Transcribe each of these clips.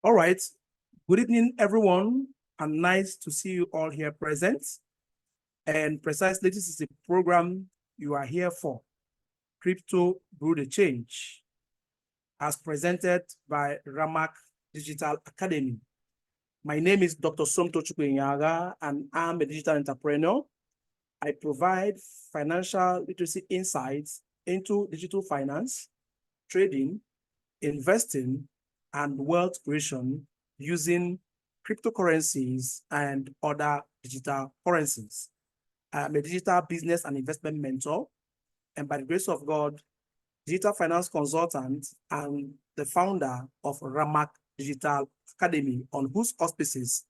All right. Good evening, everyone, and nice to see you all here present. And precisely, this is the program you are here for, Crypto Brew the Change, as presented by Ramak Digital Academy. My name is Dr. Somto Inya-Agha, and I'm a digital entrepreneur. I provide financial literacy insights into digital finance, trading, investing, and wealth creation using cryptocurrencies and other digital currencies. I'm a digital business and investment mentor, and by the grace of God, digital finance consultant and the founder of Ramak Digital Academy, on whose auspices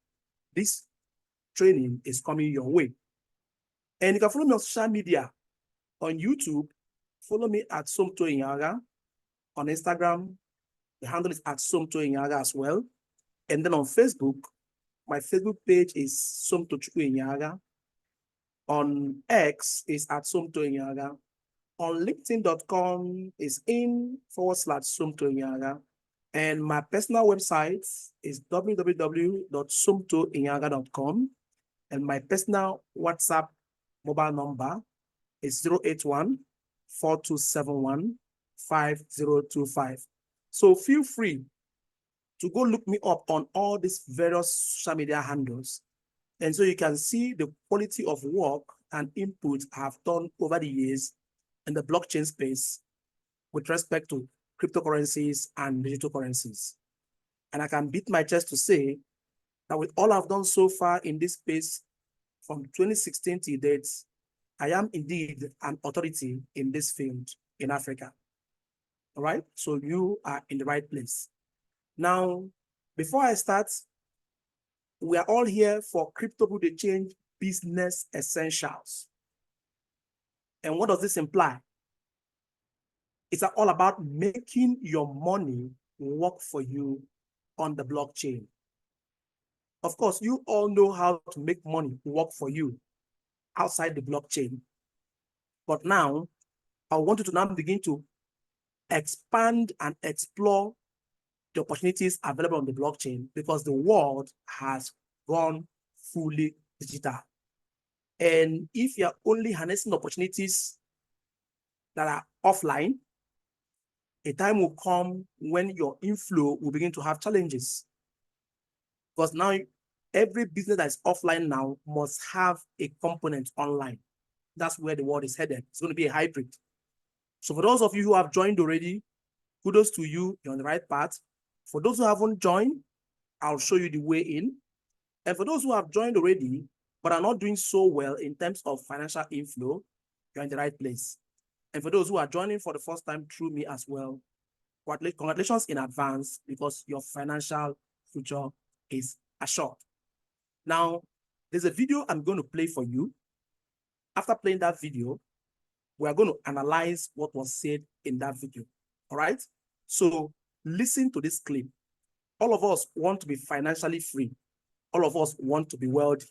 this training is coming your way. And you can follow me on social media. On YouTube, follow me at Somto Inya-Agha. On Instagram, the handle is at Somto Inya-Agha as well. And then on Facebook, my Facebook page is Somto Inya-Agha. On X is at Somto Inya-Agha. On LinkedIn.com is /Somto Inya-Agha. And my personal website is www.somtoinya-agha.com. And my personal WhatsApp mobile number is 081-4271-5025. So feel free to go look me up on all these various social media handles. And so you can see the quality of work and input I have done over the years in the blockchain space with respect to cryptocurrencies and digital currencies. And I can beat my chest to say that with all I've done so far in this space from 2016 to date, I am indeed an authority in this field in Africa. All right, so you are in the right place. Now, before I start, we are all here for Crypto Brew the Change Business Essentials. And what does this imply? It's all about making your money work for you on the blockchain. Of course, you all know how to make money work for you outside the blockchain. But now, I want you to now begin to expand and explore the opportunities available on the blockchain, because the world has gone fully digital. And if you're only harnessing opportunities that are offline, a time will come when your inflow will begin to have challenges. Because now every business that is offline now must have a component online. That's where the world is headed. It's going to be a hybrid. So for those of you who have joined already, kudos to you, you're on the right path. For those who haven't joined, I'll show you the way in. And for those who have joined already, but are not doing so well in terms of financial inflow, you're in the right place. And for those who are joining for the first time through me as well, congratulations in advance, because your financial future is assured. Now, there's a video I'm going to play for you. After playing that video, we are going to analyze what was said in that video. All right? So listen to this clip. All of us want to be financially free. All of us want to be wealthy.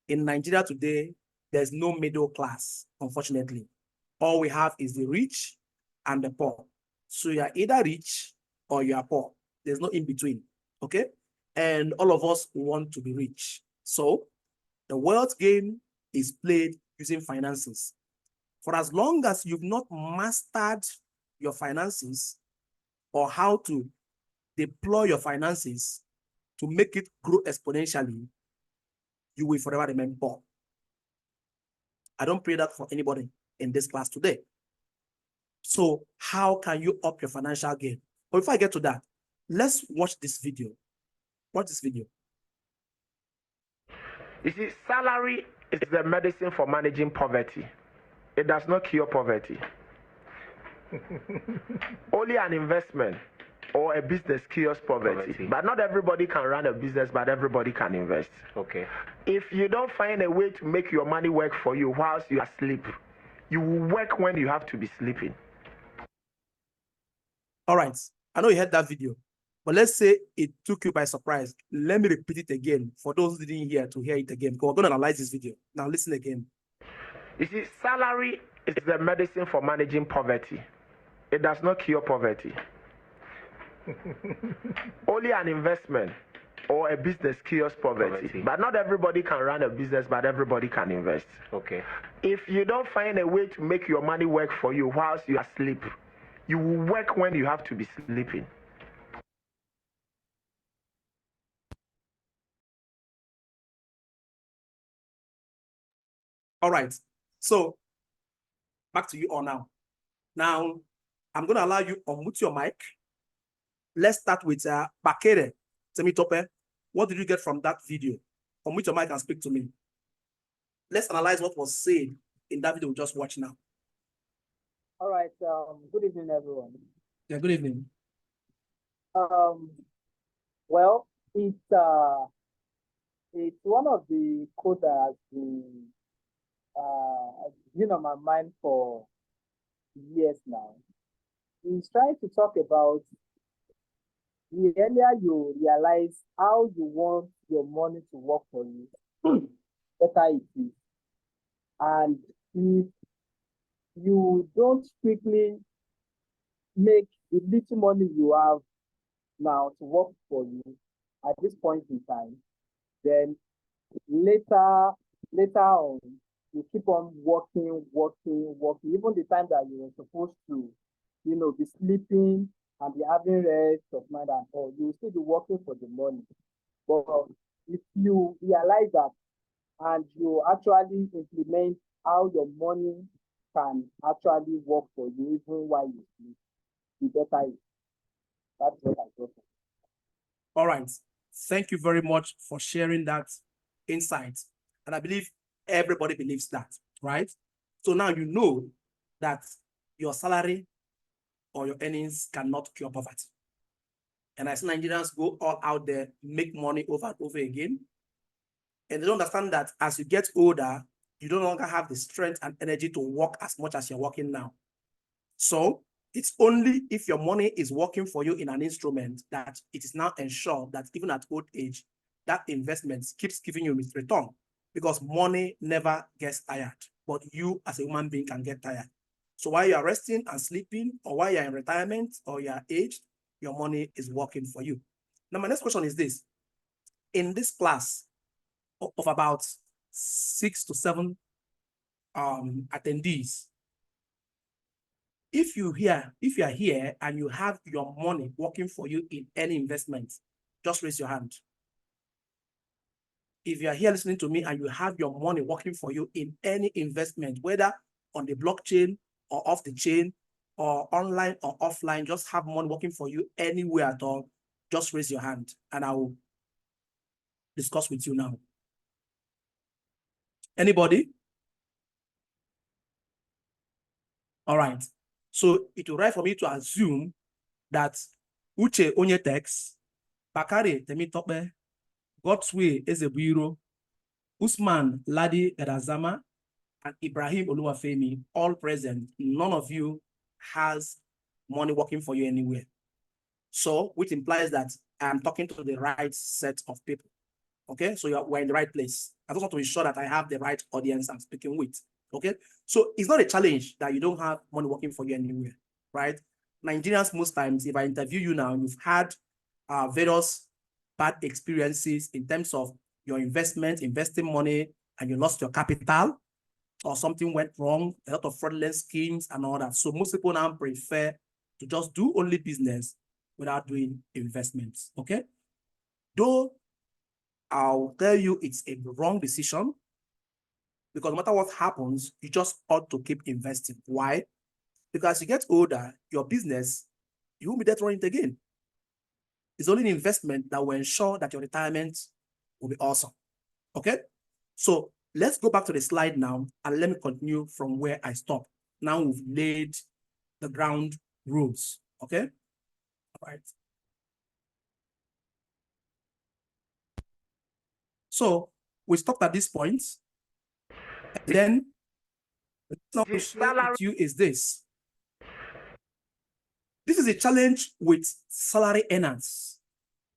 In Nigeria today, there's no middle class, unfortunately. All we have is the rich and the poor. So you are either rich or you are poor. There's no in between, okay? And all of us want to be rich. So the wealth game is played using finances. For as long as you've not mastered your finances or how to deploy your finances to make it grow exponentially, you will forever remain poor. I don't pray that for anybody in this class today. So how can you up your financial game? But before I get to that, let's watch this video. Watch this video. You see, salary is the medicine for managing poverty. It does not cure poverty. Only an investment or a business cures poverty. But not everybody can run a business, but everybody can invest. Okay. If you don't find a way to make your money work for you whilst you are asleep, you will work when you have to be sleeping. All right. I know you heard that video, but let's say it took you by surprise. Let me repeat it again for those who didn't hear to hear it again, because we're going to analyze this video. Now listen again. You see, salary is the medicine for managing poverty. It does not cure poverty. Only an investment or a business cures poverty. But not everybody can run a business, but everybody can invest. Okay. If you don't find a way to make your money work for you whilst you are asleep, you will work when you have to be sleeping. All right. So back to you all now. Now, I'm going to allow you to unmute your mic. Let's start with Bakere Temitope. What did you get from that video? Unmute your mic and speak to me. Let's analyze what was said in that video we just watched now. All right. Good evening, everyone. Yeah, good evening. Well, it's one of the quotes that has been on my mind for years now. He's trying to talk about the earlier you realize how you want your money to work for you, better it is. And if you don't quickly make the little money you have now to work for you at this point in time, then later on, you keep on working. Even the time that you were supposed to, be sleeping and be having rest of mind and all, you will still be working for the money. But if you realize that and you actually implement how your money can actually work for you even while you sleep, the better it is. That's what I thought. All right. Thank you very much for sharing that insight. And I believe everybody believes that, right? So now you know that your salary or your earnings cannot cure poverty. And I see Nigerians go all out there, make money over and over again. And they don't understand that as you get older, you no longer have the strength and energy to work as much as you're working now. So it's only if your money is working for you in an instrument that it is now ensured that even at old age, that investment keeps giving you return, because money never gets tired, but you as a human being can get tired. So while you're resting and sleeping, or while you're in retirement or you're aged, your money is working for you. Now, my next question is this. In this class of about 6 to 7 attendees, if you are here and you have your money working for you in any investment, just raise your hand. If you are here listening to me and you have your money working for you in any investment, whether on the blockchain or off the chain or online or offline, just have money working for you anywhere at all, just raise your hand and I will discuss with you now. Anybody? All right. So it will right for me to assume that Uche Onyetex, Bakari Temitope, Godswill Ezebuiro, Usman Ladi Gadazama, and Ibrahim Oluwafemi, all present. None of you has money working for you anywhere. So, which implies that I'm talking to the right set of people. Okay, so we're in the right place. I just want to ensure that I have the right audience I'm speaking with. Okay, so it's not a challenge that you don't have money working for you anywhere, right? Nigerians, most times, if I interview you now, you've had various bad experiences in terms of your investing money, and you lost your capital, or something went wrong, a lot of fraudulent schemes and all that. So most people now prefer to just do only business without doing investments, okay? Though I'll tell you it's a wrong decision, because no matter what happens, you just ought to keep investing. Why? Because as you get older, your business, you won't be there to run it again. It's only an investment that will ensure that your retirement will be awesome. Okay? So let's go back to the slide now and let me continue from where I stopped. Now we've laid the ground rules. Okay? All right. So we stopped at this point. And then now to share with you is this. This is a challenge with salary earners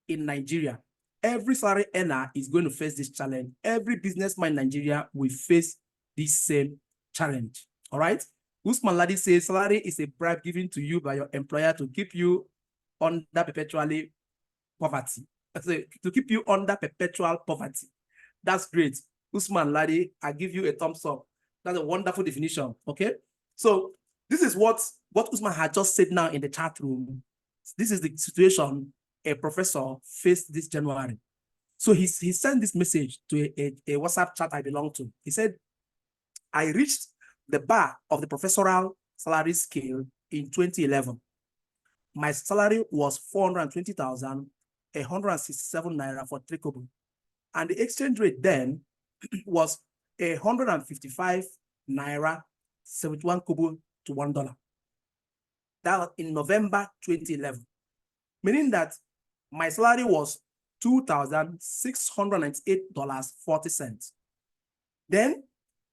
in Nigeria. Every salary earner is going to face this challenge. Every businessman in Nigeria will face this same challenge. All right? Usman Ladi says salary is a bribe given to you by your employer to keep you under perpetually poverty. So to keep you under perpetual poverty. That's great. Usman Ladi, I give you a thumbs up. That's a wonderful definition. Okay. So this is what Usman had just said now in the chat room. This is the situation a professor faced this January. So he sent this message to a WhatsApp chat I belong to. He said, I reached the bar of the professorial salary scale in 2011. My salary was 420,167 naira for 3 kobo. And the exchange rate then was 155 naira, 71 kobo to $1. That was in November 2011. Meaning that my salary was $2,698.40. Then,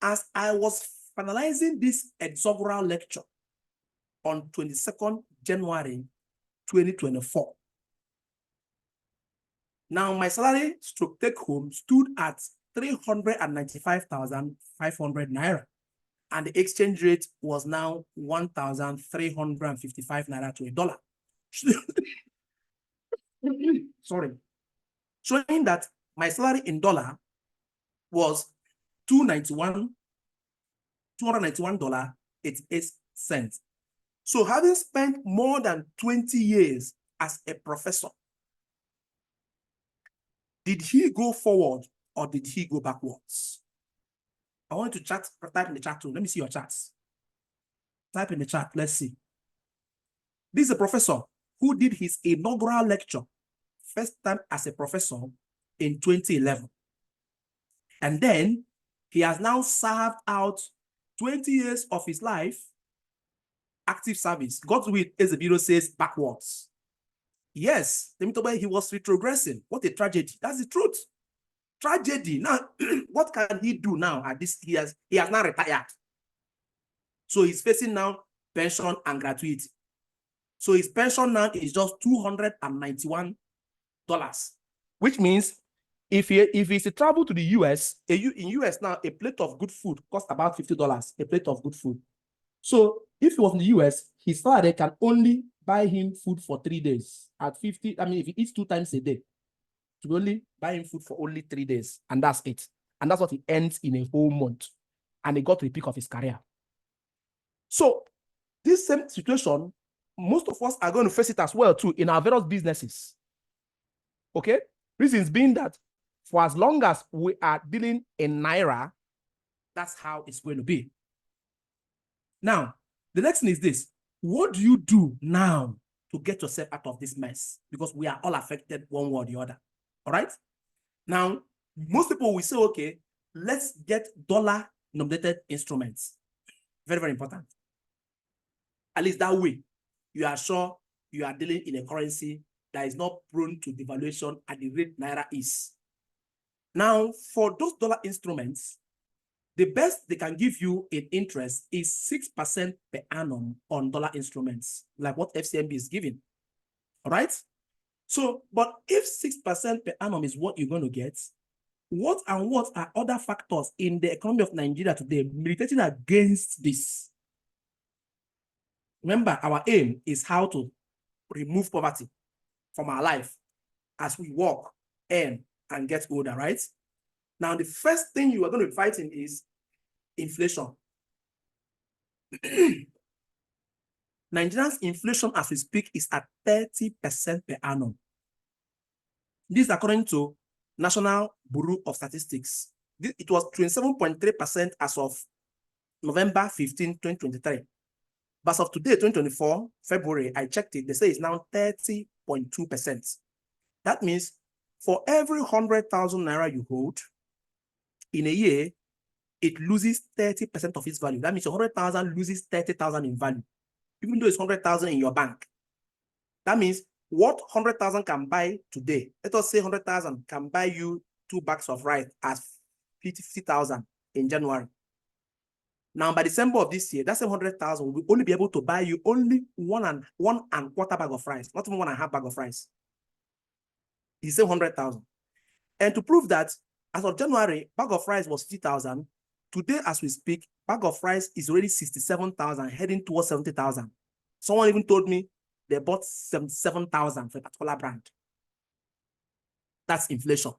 as I was finalizing this exaugural lecture on 22nd January 2024, now my salary stroke take home stood at 395,500 naira. And the exchange rate was now 1,355 naira to $1. Sorry. Showing that my salary in dollar was $291.88. So having spent more than 20 years as a professor, did he go forward or did he go backwards? I want you to type in the chat room. Let me see your chats. Type in the chat. Let's see. This is a professor who did his inaugural lecture, first time as a professor in 2011. And then he has now served out 20 years of his life, active service. God's will, as the bureau says, backwards. Yes, he was retrogressing. What a tragedy. That's the truth. Tragedy. Now, what can he do now at this? He has now retired. So he's facing now pension and gratuity. So his pension now is just $291, which means if he's to travel to the US, in US now, a plate of good food costs about $50, a plate of good food. So if he was in the US, his salary can only buy him food for 3 days at 50. I mean, if he eats 2 times a day, to only buy him food for only 3 days, and that's it. And that's what he earns in a whole month. And he got to the peak of his career. So this same situation, most of us are going to face it as well too in our various businesses. Okay? Reasons being that for as long as we are dealing in Naira, that's how it's going to be. Now, the next thing is this. What do you do now to get yourself out of this mess? Because we are all affected one way or the other. All right? Now, most people will say, okay, let's get dollar-denominated instruments. Very, very important. At least that way, you are sure you are dealing in a currency that is not prone to devaluation at the rate Naira is. Now, for those dollar instruments, the best they can give you in interest is 6% per annum on dollar instruments, like what FCMB is giving. All right? So, but if 6% per annum is what you're going to get, what are other factors in the economy of Nigeria today militating against this? Remember, our aim is how to remove poverty from our life as we work, earn, and get older, right? Now, the first thing you are going to be fighting is inflation. Nigeria's inflation as we speak is at 30% per annum. This is according to National Bureau of Statistics. It was 27.3% as of November 15, 2023. But as of today, 2024, February, I checked it, they say it's now 30.2%. That means for every 100,000 naira you hold, in a year, it loses 30% of its value. That means 100,000 loses 30,000 in value, even though it's 100,000 in your bank. That means what 100,000 can buy today, let us say 100,000 can buy you 2 bags of rice at 50,000 in January. Now, by December of this year, that same 100,000 will only be able to buy you only one and a quarter bag of rice, not even 1.5 bag of rice. It's the same 100,000. And to prove that, as of January, bag of rice was 50,000. Today, as we speak, bag of rice is already 67,000, heading towards 70,000. Someone even told me they bought 77,000 for a particular brand. That's inflation.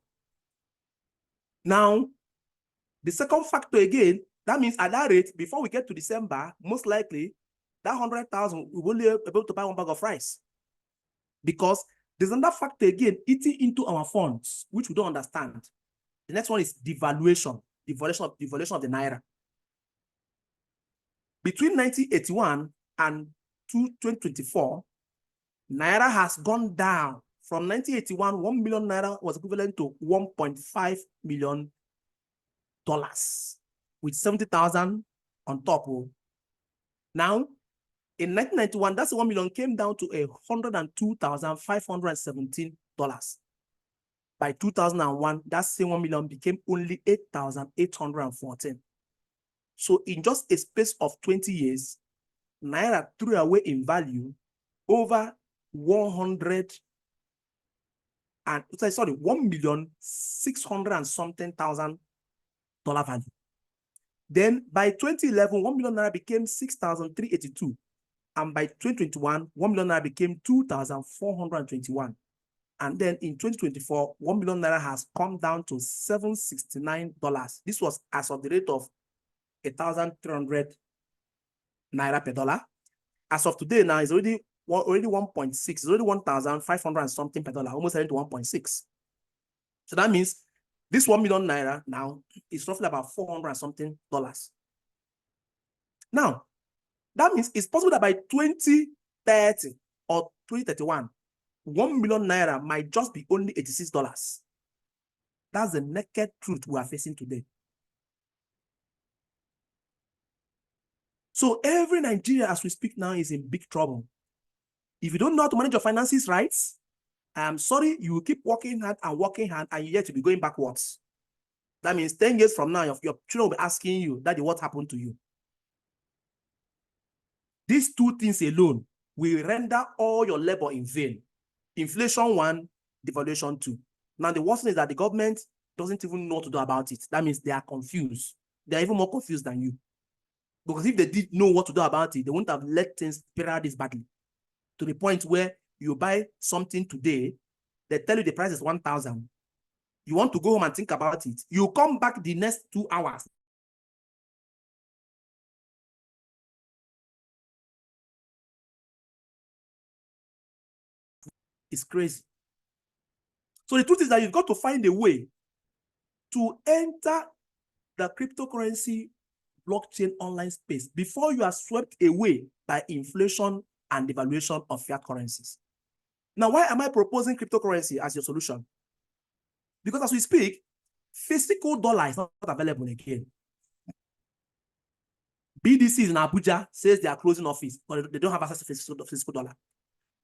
Now, the second factor again, that means at that rate, before we get to December, most likely that 100,000 we will only be able to buy one bag of rice. Because there's another factor again eating into our funds, which we don't understand. The next one is devaluation, devaluation of the naira. Between 1981 and 2024, naira has gone down. From 1981, 1 million naira was equivalent to $1.5 million, with 70,000 on top. Now, in 1991, that's 1 million came down to $102,517. By 2001, that same 1 million became only 8,814. So in just a space of 20 years, naira threw away in value over 1,600,000 and something thousand dollar value. Then by 2011, 1 million naira became 6,382. And by 2021, 1 million naira became 2,421. And then in 2024, 1 million naira has come down to $769. This was as of the rate of 1,300 naira per dollar. As of today now, it's already 1.6. It's already 1,500 and something per dollar, almost heading to 1.6. So that means this 1 million naira now is roughly about 400 and something dollars. Now, that means it's possible that by 2030 or 2031, 1 million naira might just be only $86. That's the naked truth we are facing today. So every Nigeria, as we speak now, is in big trouble. If you don't know how to manage your finances right, I'm sorry, you will keep working hard, and you yet to be going backwards. That means 10 years from now, your children will be asking you, Daddy, what happened to you? These two things alone will render all your labor in vain. Inflation 1, devaluation 2. Now, the worst thing is that the government doesn't even know what to do about it. That means they are confused. They are even more confused than you. Because if they did know what to do about it, they wouldn't have let things spiral this badly. To the point where you buy something today, they tell you the price is 1,000. You want to go home and think about it. You come back the next 2 hours. It's crazy. So the truth is that you've got to find a way to enter the cryptocurrency blockchain online space before you are swept away by inflation and devaluation of fiat currencies. Now, why am I proposing cryptocurrency as your solution? Because as we speak, physical dollar is not available again. BDCs in Abuja says they are closing office, but they don't have access to physical dollar.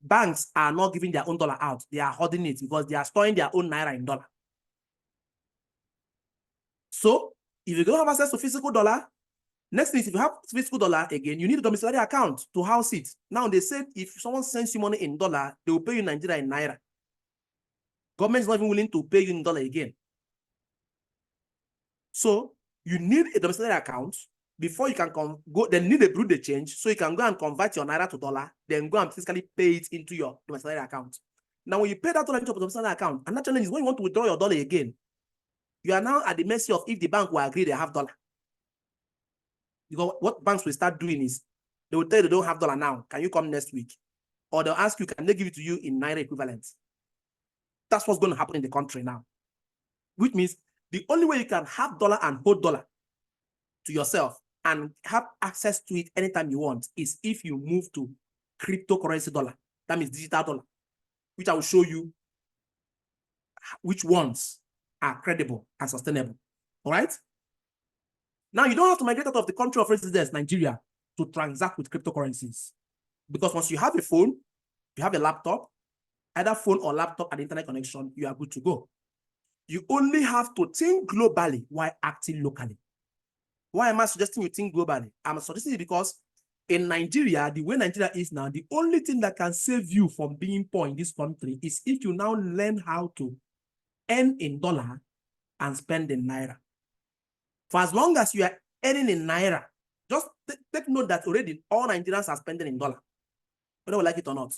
Banks are not giving their own dollar out. They are holding it because they are storing their own naira in dollar. So if you don't have access to physical dollar, next thing is if you have physical dollar again, you need a domiciliary account to house it. Now they said if someone sends you money in dollar, they will pay you Nigeria in naira. Government is not even willing to pay you in dollar again. So you need a domiciliary account before you can go. Then need a bureau de change so you can go and convert your naira to dollar. Then go and physically pay it into your domiciliary account. Now when you pay that dollar into your domiciliary account, and that challenge is when you want to withdraw your dollar again, you are now at the mercy of if the bank will agree they have dollar. Because what banks will start doing is they will tell you they don't have dollar now. Can you come next week? Or they'll ask you, can they give it to you in naira equivalent? That's what's going to happen in the country now. Which means the only way you can have dollar and hold dollar to yourself and have access to it anytime you want is if you move to cryptocurrency dollar. That means digital dollar, which I will show you which ones are credible and sustainable. All right? Now, you don't have to migrate out of the country of residence, Nigeria, to transact with cryptocurrencies. Because once you have a phone, you have a laptop, either phone or laptop and internet connection, you are good to go. You only have to think globally while acting locally. Why am I suggesting you think globally? I'm suggesting it because in Nigeria, the way Nigeria is now, the only thing that can save you from being poor in this country is if you now learn how to earn in dollar and spend in naira. For as long as you are earning in naira, just take note that already all Nigerians are spending in dollar, whether we like it or not.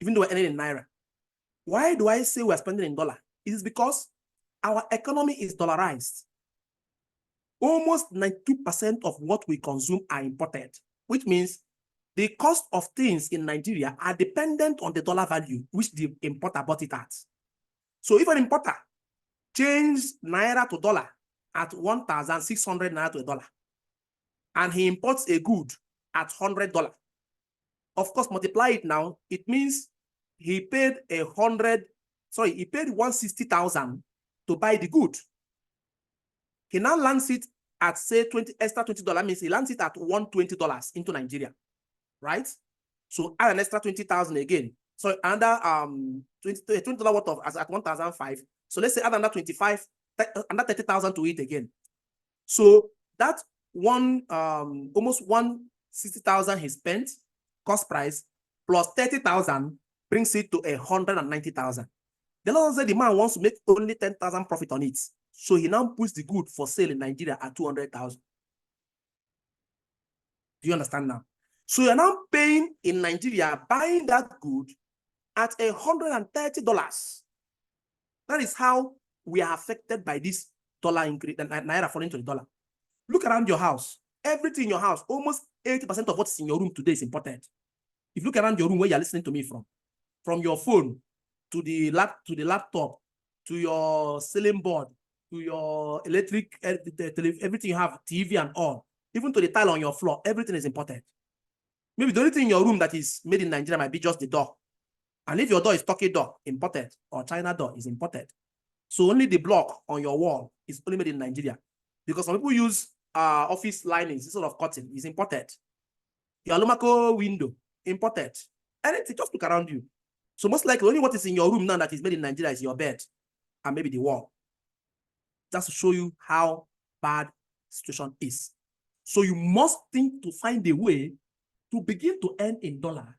even though we're earning in naira. Why do I say we're spending in dollar? It is because our economy is dollarized. Almost 92% of what we consume are imported, which means the cost of things in Nigeria are dependent on the dollar value, which the importer bought it at. So if an importer changes naira to dollar at 1,600 naira to a dollar, and he imports a good at $100, of course, multiply it now, it means he paid he paid 160,000 to buy the good. He now lands it at, say, extra $20, means he lands it at $120 into Nigeria, right? So add an extra 20,000 again. So another $20 worth of at 1,005. So let's say add another 25, another 30,000 to it again. So that almost 160,000 he spent, cost price, plus 30,000 brings it to 190,000. Then let's say the man wants to make only 10,000 profit on it. So he now puts the good for sale in Nigeria at 200,000. Do you understand now? So you're now paying in Nigeria, buying that good at $130. That is how we are affected by this dollar increase, naira falling to the dollar. Look around your house. Everything in your house, almost 80% of what's in your room today is imported. If you look around your room where you're listening to me from your phone to the laptop, to your ceiling board, to your electric, everything you have, TV and all, even to the tile on your floor, everything is imported. Maybe the only thing in your room that is made in Nigeria might be just the door. And if your door is Turkey door, imported, or China door, is imported. So only the block on your wall is only made in Nigeria. Because some people use office linings instead of cotton, is imported. Your Lumaco window, imported. Anything, just look around you. So most likely, only what is in your room now that is made in Nigeria is your bed and maybe the wall. Just to show you how bad the situation is. So you must think to find a way to begin to earn in dollar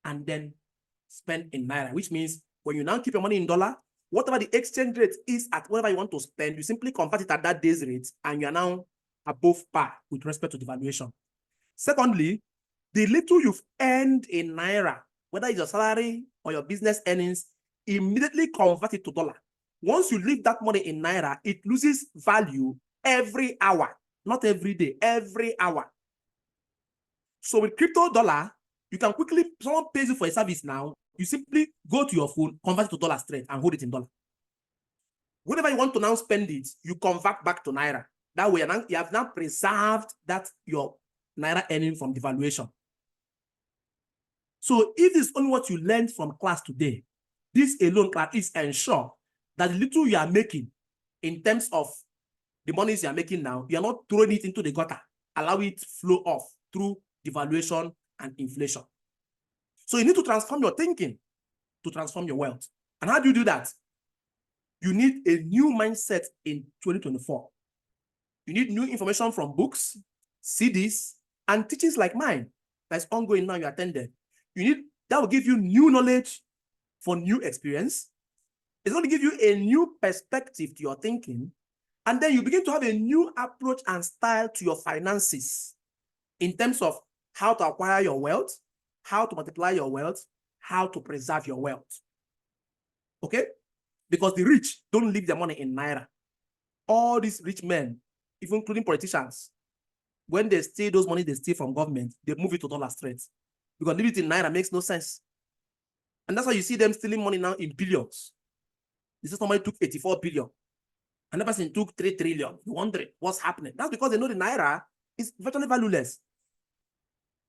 and then spend in naira, which means when you now keep your money in dollar, whatever the exchange rate is at whatever you want to spend, you simply convert it at that day's rate and you're now above par with respect to the valuation. Secondly, the little you've earned in naira, whether it's your salary or your business earnings, immediately convert it to dollar. Once you leave that money in naira, it loses value every hour, not every day, every hour. So with crypto dollar, you can quickly, someone pays you for a service now, you simply go to your phone, convert it to dollar straight and hold it in dollar. Whenever you want to now spend it, you convert back to naira. That way, you have now preserved that your naira earning from devaluation. So if this is only what you learned from class today, this alone can ensure that the little you are making in terms of the monies you are making now, you are not throwing it into the gutter, allow it to flow off through devaluation and inflation. So you need to transform your thinking to transform your wealth. And how do you do that? You need a new mindset in 2024. You need new information from books, CDs, and teachings like mine that's ongoing now you attended. That will give you new knowledge for new experience. It's going to give you a new perspective to your thinking. And then you begin to have a new approach and style to your finances in terms of how to acquire your wealth, how to multiply your wealth, how to preserve your wealth. Okay? Because the rich don't leave their money in naira. All these rich men, even including politicians, when they steal those money they steal from government, they move it to dollar straight. Because leave it in naira makes no sense. And that's why you see them stealing money now in billions. This is somebody took 84 billion. Another person took 3 trillion. You wonder what's happening. That's because they know the naira is virtually valueless.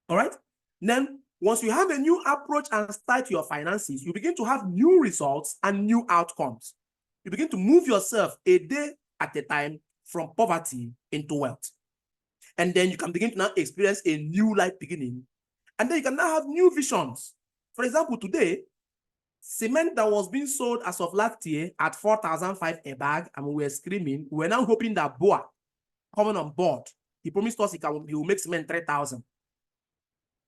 All right? Then, once you have a new approach and style to your finances, you begin to have new results and new outcomes. You begin to move yourself a day at a time from poverty into wealth. And then you can begin to now experience a new life beginning. And then you can now have new visions. For example, today, cement that was being sold as of last year at 4,500 a bag, and we were screaming, we were now hoping that Boa coming on board, he promised us he will make cement 3,000.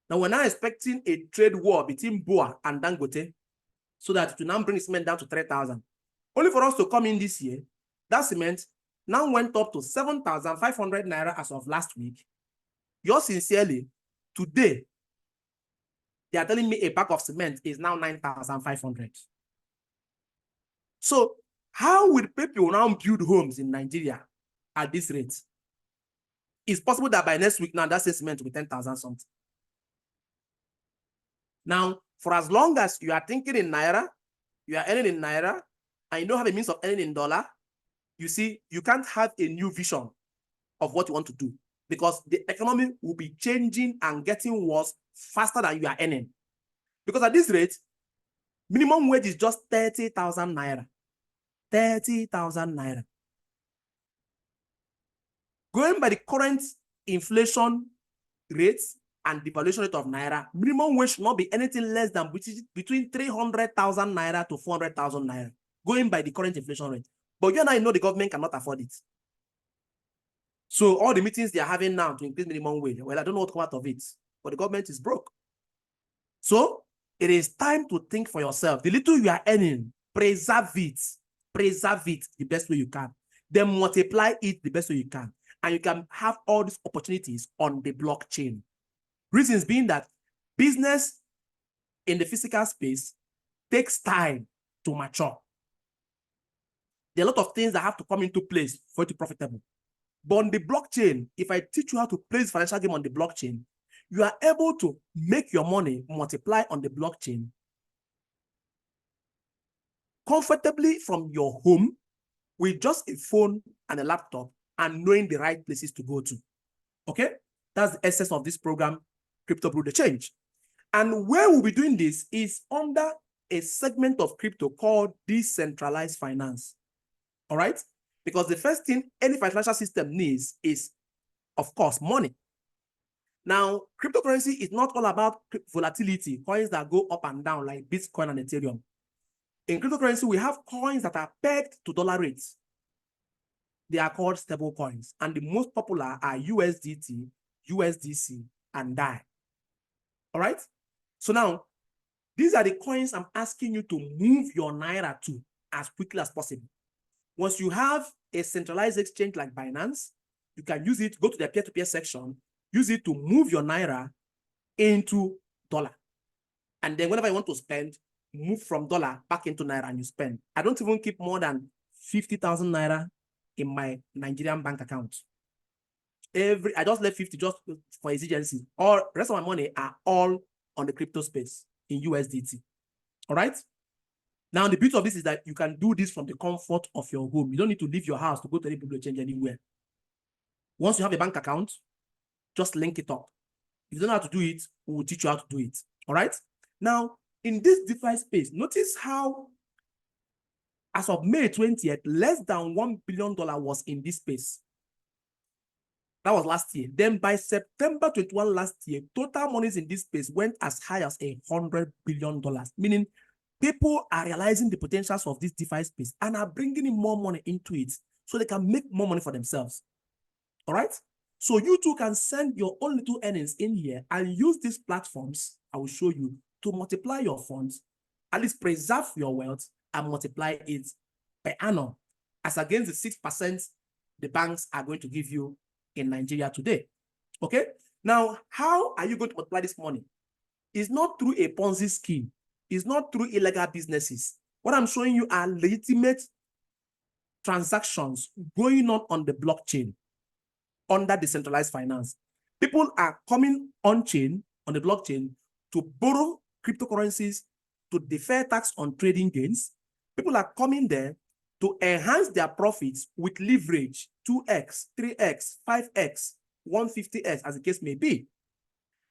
Now we're now expecting a trade war between Boa and Dangote so that to now bring cement down to 3,000. Only for us to come in this year, that cement now went up to 7,500 naira as of last week. Yours sincerely, today, They are telling me a bag of cement is now 9,500. So how will people now build homes in Nigeria at this rate? It's possible that by next week now, that same cement will be 10,000 something. Now, for as long as you are thinking in Naira, you are earning in Naira, and you don't have a means of earning in dollar, you see, you can't have a new vision of what you want to do because the economy will be changing and getting worse faster than you are earning. Because at this rate, minimum wage is just 30,000 Naira. 30,000 Naira. Going by the current inflation rates and devaluation rate of Naira, minimum wage should not be anything less than between 300,000 Naira to 400,000 Naira, going by the current inflation rate. But you and I know the government cannot afford it. So all the meetings they are having now to increase minimum wage, well, I don't know what come out of it, but the government is broke. So it is time to think for yourself. The little you are earning, preserve it. Preserve it the best way you can. Then multiply it the best way you can. And you can have all these opportunities on the blockchain. Reasons being that business in the physical space takes time to mature. There are a lot of things that have to come into place for it to be profitable. But on the blockchain, if I teach you how to play this financial game on the blockchain, you are able to make your money multiply on the blockchain comfortably from your home with just a phone and a laptop and knowing the right places to go to. Okay? That's the essence of this program, Crypto Brew the Change. And where we'll be doing this is under a segment of crypto called Decentralized Finance. All right? Because the first thing any financial system needs is, of course, money. Now, cryptocurrency is not all about volatility, coins that go up and down like Bitcoin and Ethereum. In cryptocurrency, we have coins that are pegged to dollar rates. They are called stable coins. And the most popular are USDT, USDC, and DAI. All right? So now, these are the coins I'm asking you to move your Naira to as quickly as possible. Once you have a centralized exchange like Binance, you can use it, go to the peer-to-peer section, use it to move your Naira into dollar. And then whenever you want to spend, move from dollar back into Naira and you spend. I don't even keep more than 50,000 Naira in my Nigerian bank account. I just left 50 just for exigency. All the rest of my money are all on the crypto space in USDT. All right? Now, the beauty of this is that you can do this from the comfort of your home. You don't need to leave your house to go to any public exchange anywhere. Once you have a bank account, just link it up. If you don't know how to do it, we will teach you how to do it. All right? Now, in this DeFi space, notice how, as of May 20th, less than $1 billion was in this space. That was last year. Then by September 21 last year, total monies in this space went as high as $100 billion, meaning people are realizing the potentials of this DeFi space and are bringing in more money into it so they can make more money for themselves. All right? So you too can send your own little earnings in here and use these platforms, I will show you, to multiply your funds, at least preserve your wealth and multiply it per annum as against the 6% the banks are going to give you in Nigeria today. Okay? Now, how are you going to multiply this money? It's not through a Ponzi scheme. It's not through illegal businesses. What I'm showing you are legitimate transactions going on the blockchain under decentralized finance. People are coming on-chain, on the blockchain, to borrow cryptocurrencies to defer tax on trading gains. People are coming there to enhance their profits with leverage, 2x, 3x, 5x, 150x, as the case may be.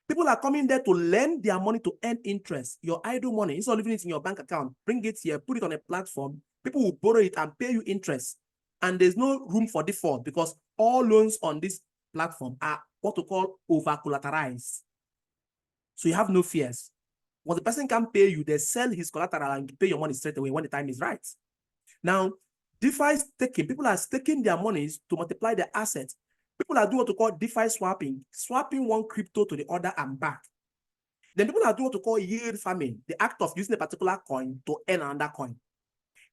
People are coming there to lend their money to earn interest. Your idle money, instead of leaving it in your bank account, bring it here, put it on a platform. People will borrow it and pay you interest. And there's no room for default because all loans on this platform are what we call over-collateralized. So you have no fears. Once the person can pay you, they sell his collateral and pay your money straight away when the time is right. Now, DeFi is staking. People are staking their monies to multiply their assets. People are doing what we call DeFi swapping, swapping one crypto to the other and back. Then people are doing what we call yield farming, the act of using a particular coin to earn another coin.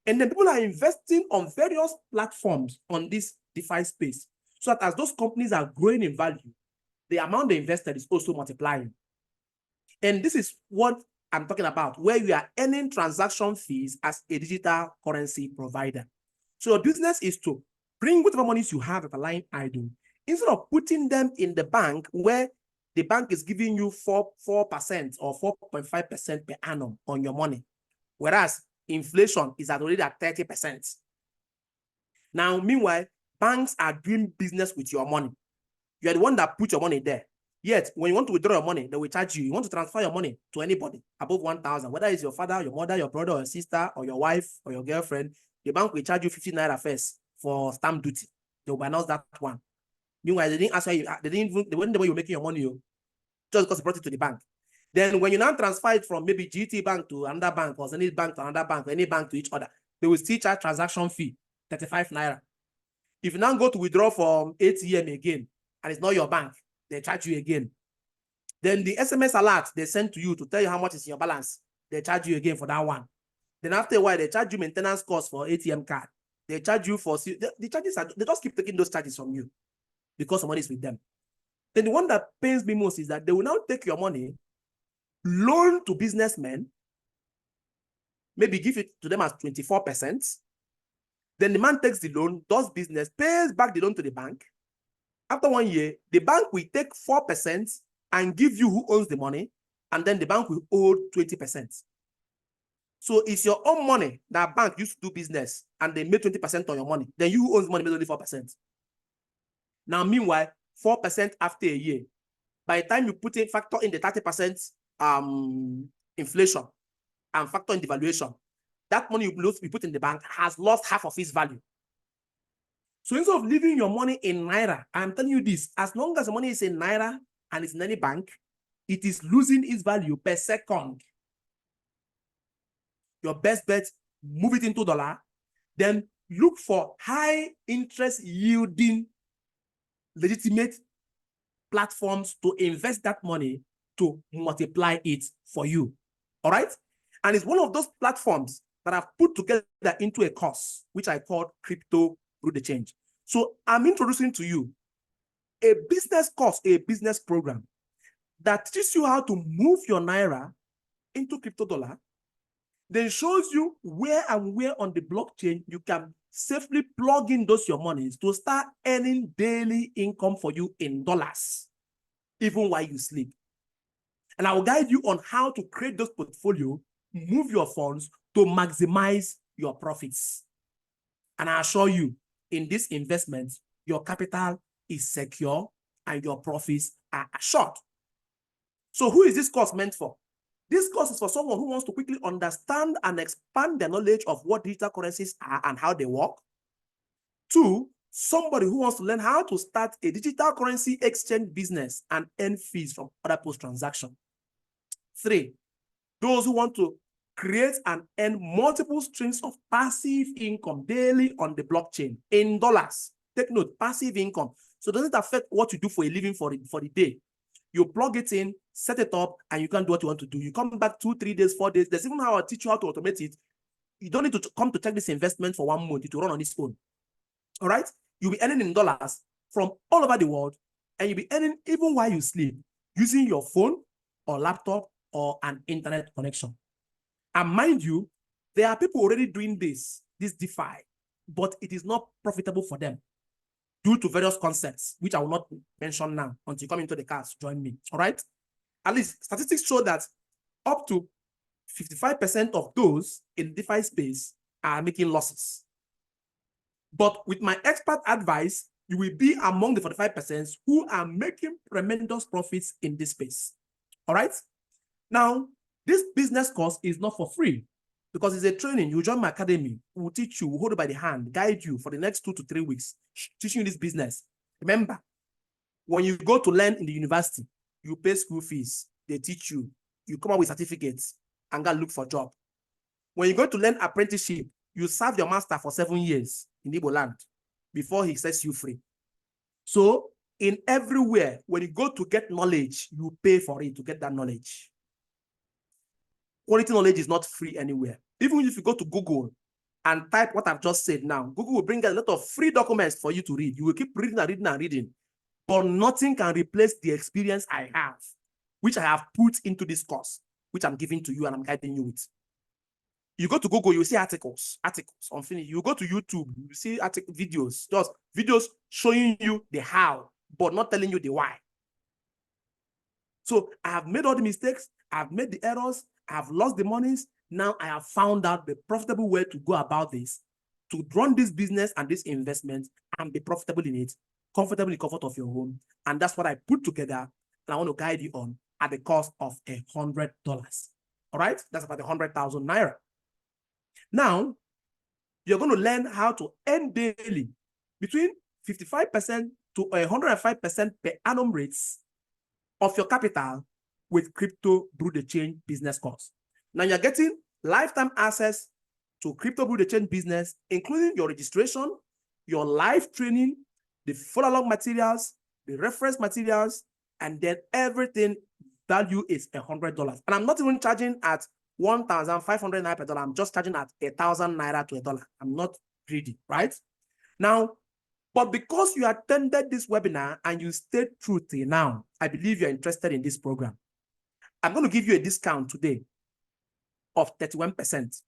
And then people are investing on various platforms on this DeFi space, so that as those companies are growing in value, the amount they invested is also multiplying. And this is what I'm talking about, where you are earning transaction fees as a digital currency provider. So your business is to bring whatever monies you have that are lying idle, instead of putting them in the bank where the bank is giving you 4% or 4.5% per annum on your money, whereas inflation is already at 30%. Now, meanwhile, banks are doing business with your money. You are the one that put your money there. Yet, when you want to withdraw your money, they will charge you. You want to transfer your money to anybody above 1,000, whether it's your father, your mother, your brother, or your sister, or your wife, or your girlfriend, the bank will charge you 50 naira first for stamp duty. They will announce that one. Meanwhile, they didn't ask why they didn't even, they weren't the way you're making your money, just because you brought it to the bank. Then when you now transfer it from maybe GT Bank to another bank, or any bank to another bank, or any bank to each other, they will still charge transaction fee, 35 naira. If you now go to withdraw from ATM again, and it's not your bank, they charge you again. Then the SMS alert they send to you to tell you how much is in your balance, they charge you again for that one. Then after a while, they charge you maintenance costs for ATM card. They charge you for, the charges are, they just keep taking those charges from you because the money is with them. Then the one that pains me most is that they will now take your money, loan to businessmen, maybe give it to them as 24%. Then the man takes the loan, does business, pays back the loan to the bank. After 1 year, the bank will take 4% and give you who owns the money, and then the bank will owe 20%. So it's your own money that bank used to do business, and they made 20% on your money. Then you who owns money made only 4%. Now, meanwhile, 4% after a year, by the time you put in, factor in the 30% inflation and factor in devaluation, that money you put in the bank has lost half of its value. So instead of leaving your money in naira, I'm telling you this, as long as the money is in naira and it's in any bank, it is losing its value per second. Your best bet, move it into dollar, then look for high interest yielding legitimate platforms to invest that money to multiply it for you. All right? And it's one of those platforms that I've put together into a course, which I call Crypto Through the Change. So I'm introducing to you a business course, a business program that teaches you how to move your naira into crypto dollar, then shows you where and where on the blockchain you can safely plug in those your monies to start earning daily income for you in dollars, even while you sleep. And I will guide you on how to create those portfolio, move your funds to maximize your profits. And I assure you, in this investment, your capital is secure and your profits are assured. So who is this course meant for? This course is for someone who wants to quickly understand and expand their knowledge of what digital currencies are and how they work. 2, somebody who wants to learn how to start a digital currency exchange business and earn fees from other post-transaction. 3, those who want to create and earn multiple streams of passive income daily on the blockchain in dollars. Take note, passive income. So it doesn't affect what you do for a living for the day. You plug it in, set it up, and you can do what you want to do. You come back 2, 3 days, 4 days. There's even how I'll teach you how to automate it. You don't need to come to check this investment for 1 month. It will run on its own. All right? You'll be earning in dollars from all over the world, and you'll be earning even while you sleep using your phone or laptop or an internet connection. And mind you, there are people already doing this DeFi, but it is not profitable for them due to various concepts, which I will not mention now until you come into the class, join me, all right? At least statistics show that up to 55% of those in DeFi space are making losses. But with my expert advice, you will be among the 45% who are making tremendous profits in this space, all right? Now, this business course is not for free because it's a training. You join my academy, we'll teach you, we'll hold you by the hand, guide you for the next 2 to 3 weeks, teaching you this business. Remember, when you go to learn in the university, you pay school fees, they teach you, you come up with certificates, and go look for a job. When you go to learn apprenticeship, you serve your master for 7 years in Igbo land before he sets you free. So, in everywhere, when you go to get knowledge, you pay for it to get that knowledge. Quality knowledge is not free anywhere. Even if you go to Google and type what I've just said now, Google will bring a lot of free documents for you to read. You will keep reading and reading and reading, but nothing can replace the experience I have which I have put into this course, which I'm giving to you and I'm guiding you with. You go to Google, you see articles on Finish. You go to YouTube, you see videos, just videos showing you the how, but not telling you the why. So I have made all the mistakes, I've made the errors, I've lost the monies. Now I have found out the profitable way to go about this, to run this business and this investment and be profitable in it, comfortable in the comfort of your home. And that's what I put together and I want to guide you on at the cost of $100. All right, that's about 100,000 naira. Now, you're going to learn how to earn daily between 55% to 105% per annum rates of your capital with Crypto Brew the Change business course. Now you're getting lifetime access to Crypto Brew the Change business, including your registration, your live training, the follow-along materials, the reference materials, and then everything value is $100. And I'm not even charging at 1,500 naira per dollar. I'm just charging at 1,000 naira to $1. I'm not greedy, right? Now, but because you attended this webinar and you stayed through till now, I believe you're interested in this program. I'm going to give you a discount today of 31%.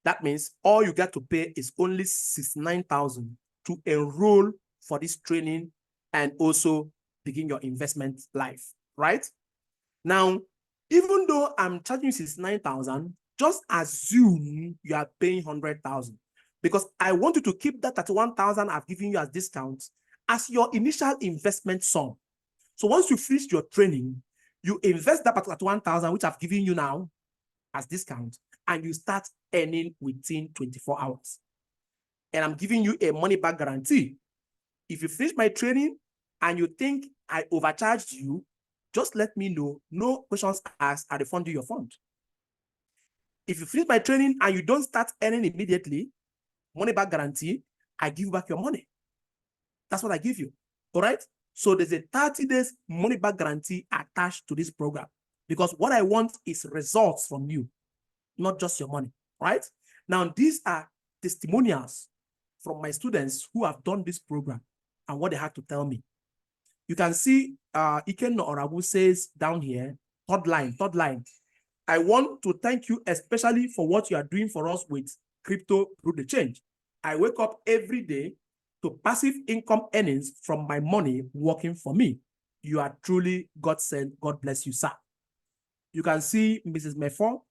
That means all you got to pay is only $69,000 to enroll for this training and also begin your investment life, right? Now, even though I'm charging you $69,000, just assume you are paying $100,000 because I want you to keep that $31,000 I've given you as discount as your initial investment sum. So once you finish your training, you invest that $31,000 which I've given you now as discount, and you start earning within 24 hours. And I'm giving you a money back guarantee. If you finish my training and you think I overcharged you, just let me know. No questions asked, I refund you your fund. If you finish my training and you don't start earning immediately, money back guarantee, I give you back your money. That's what I give you. All right? So there's a 30 days money back guarantee attached to this program because what I want is results from you, not just your money, right? Now, these are testimonials from my students who have done this program and what they had to tell me. You can see Inya-Agha says down here, third line. I want to thank you especially for what you are doing for us with Crypto Brew the Change. I wake up every day to passive income earnings from my money working for me. You are truly God sent. God bless you, sir. You can see Mrs. Mefo.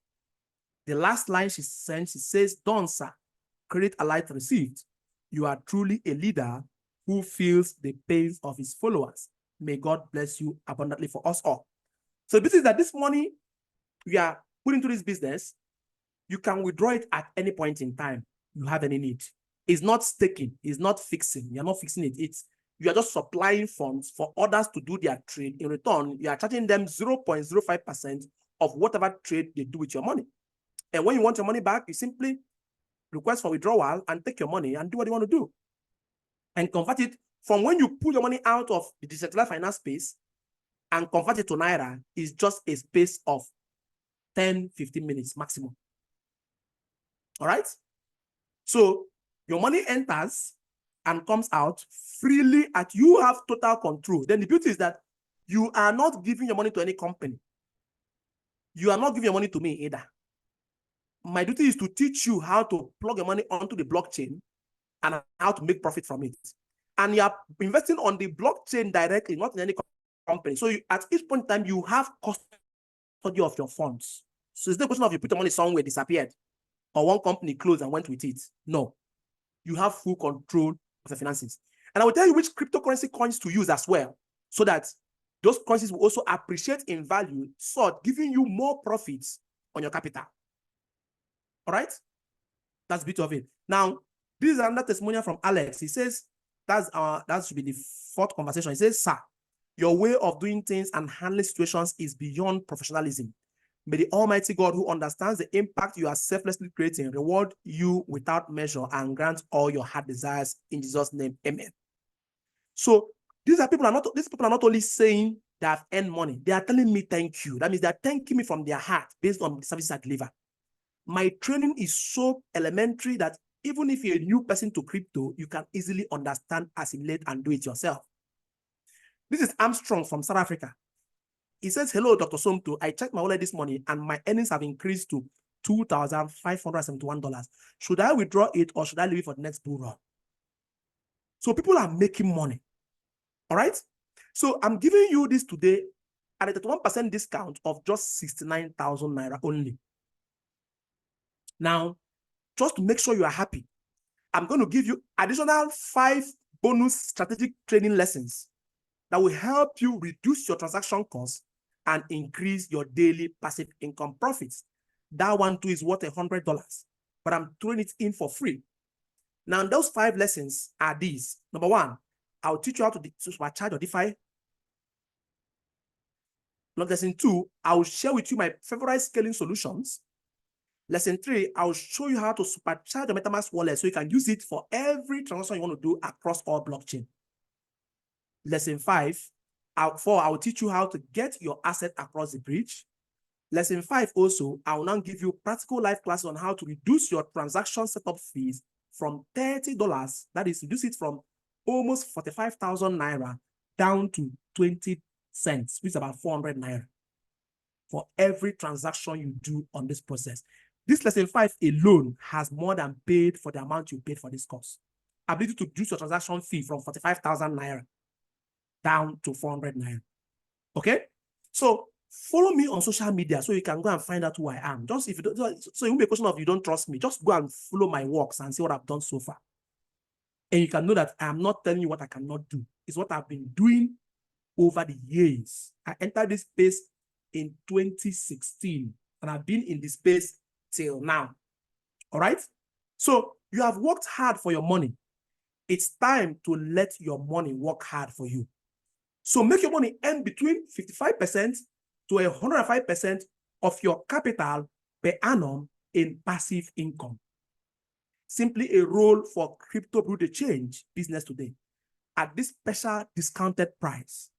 The last line she sent, she says, "Done, sir. Credit alert received. You are truly a leader who feels the pains of his followers. May God bless you abundantly for us all." So this is that this money we are putting into this business, you can withdraw it at any point in time you have any need. It's not staking, it's not fixing. You're not fixing it. You are just supplying funds for others to do their trade. In return, you are charging them 0.05% of whatever trade they do with your money. And when you want your money back, you simply request for withdrawal and take your money and do what you want to do. And convert it from when you pull your money out of the decentralized finance space and convert it to Naira is just a space of 10, 15 minutes maximum. All right? So your money enters and comes out freely at you have total control. Then the beauty is that you are not giving your money to any company. You are not giving your money to me either. My duty is to teach you how to plug your money onto the blockchain and how to make profit from it. And you are investing on the blockchain directly, not in any company. So at each point in time, you have custody of your funds. So it's not a question of you put your money somewhere, disappeared, or one company closed and went with it. No, you have full control of the finances. And I will tell you which cryptocurrency coins to use as well, so that those currencies will also appreciate in value, so giving you more profits on your capital. All right? That's the beauty of it. Now, this is another testimonial from Alex. He says, that should be the fourth conversation. He says, "Sir, your way of doing things and handling situations is beyond professionalism. May the Almighty God, who understands the impact you are selflessly creating, reward you without measure and grant all your heart desires in Jesus' name. Amen." So these people are not only saying they have earned money, they are telling me thank you. That means they are thanking me from their heart based on the services I deliver. My training is so elementary that even if you're a new person to crypto, you can easily understand, assimilate, and do it yourself. This is Armstrong from South Africa. He says, hello, Dr. Somto. I checked my wallet this morning and my earnings have increased to $2,571. Should I withdraw it or should I leave it for the next bull run? So people are making money. All right. So I'm giving you this today at a 31% discount of just 69,000 naira only. Now, just to make sure you are happy, I'm going to give you additional 5 bonus strategic training lessons that will help you reduce your transaction costs and increase your daily passive income profits. That one too is worth $100, but I'm throwing it in for free. Now, those 5 lessons are these. Number 1, I'll teach you how to supercharge your DeFi. Lesson 2, I'll share with you my favorite scaling solutions. Lesson 3, I'll show you how to supercharge your MetaMask wallet so you can use it for every transaction you want to do across all blockchain. Lesson 4, I'll teach you how to get your asset across the bridge. Lesson 5 also, I will now give you practical live classes on how to reduce your transaction setup fees from $30, that is, reduce it from almost 45,000 naira down to 20 cents, which is about 400 naira for every transaction you do on this process. This lesson 5 alone has more than paid for the amount you paid for this course. Ability to reduce your transaction fee from 45,000 naira down to 400 naira. Okay? So follow me on social media so you can go and find out who I am. Just if you don't, so it won't be a question of you don't trust me. Just go and follow my works and see what I've done so far. And you can know that I'm not telling you what I cannot do. It's what I've been doing over the years. I entered this space in 2016 and I've been in this space till now. All right? So you have worked hard for your money. It's time to let your money work hard for you. So make your money earn between 55% to 105% of your capital per annum in passive income. Simply a role for crypto Bureau de Change business today at this special discounted price.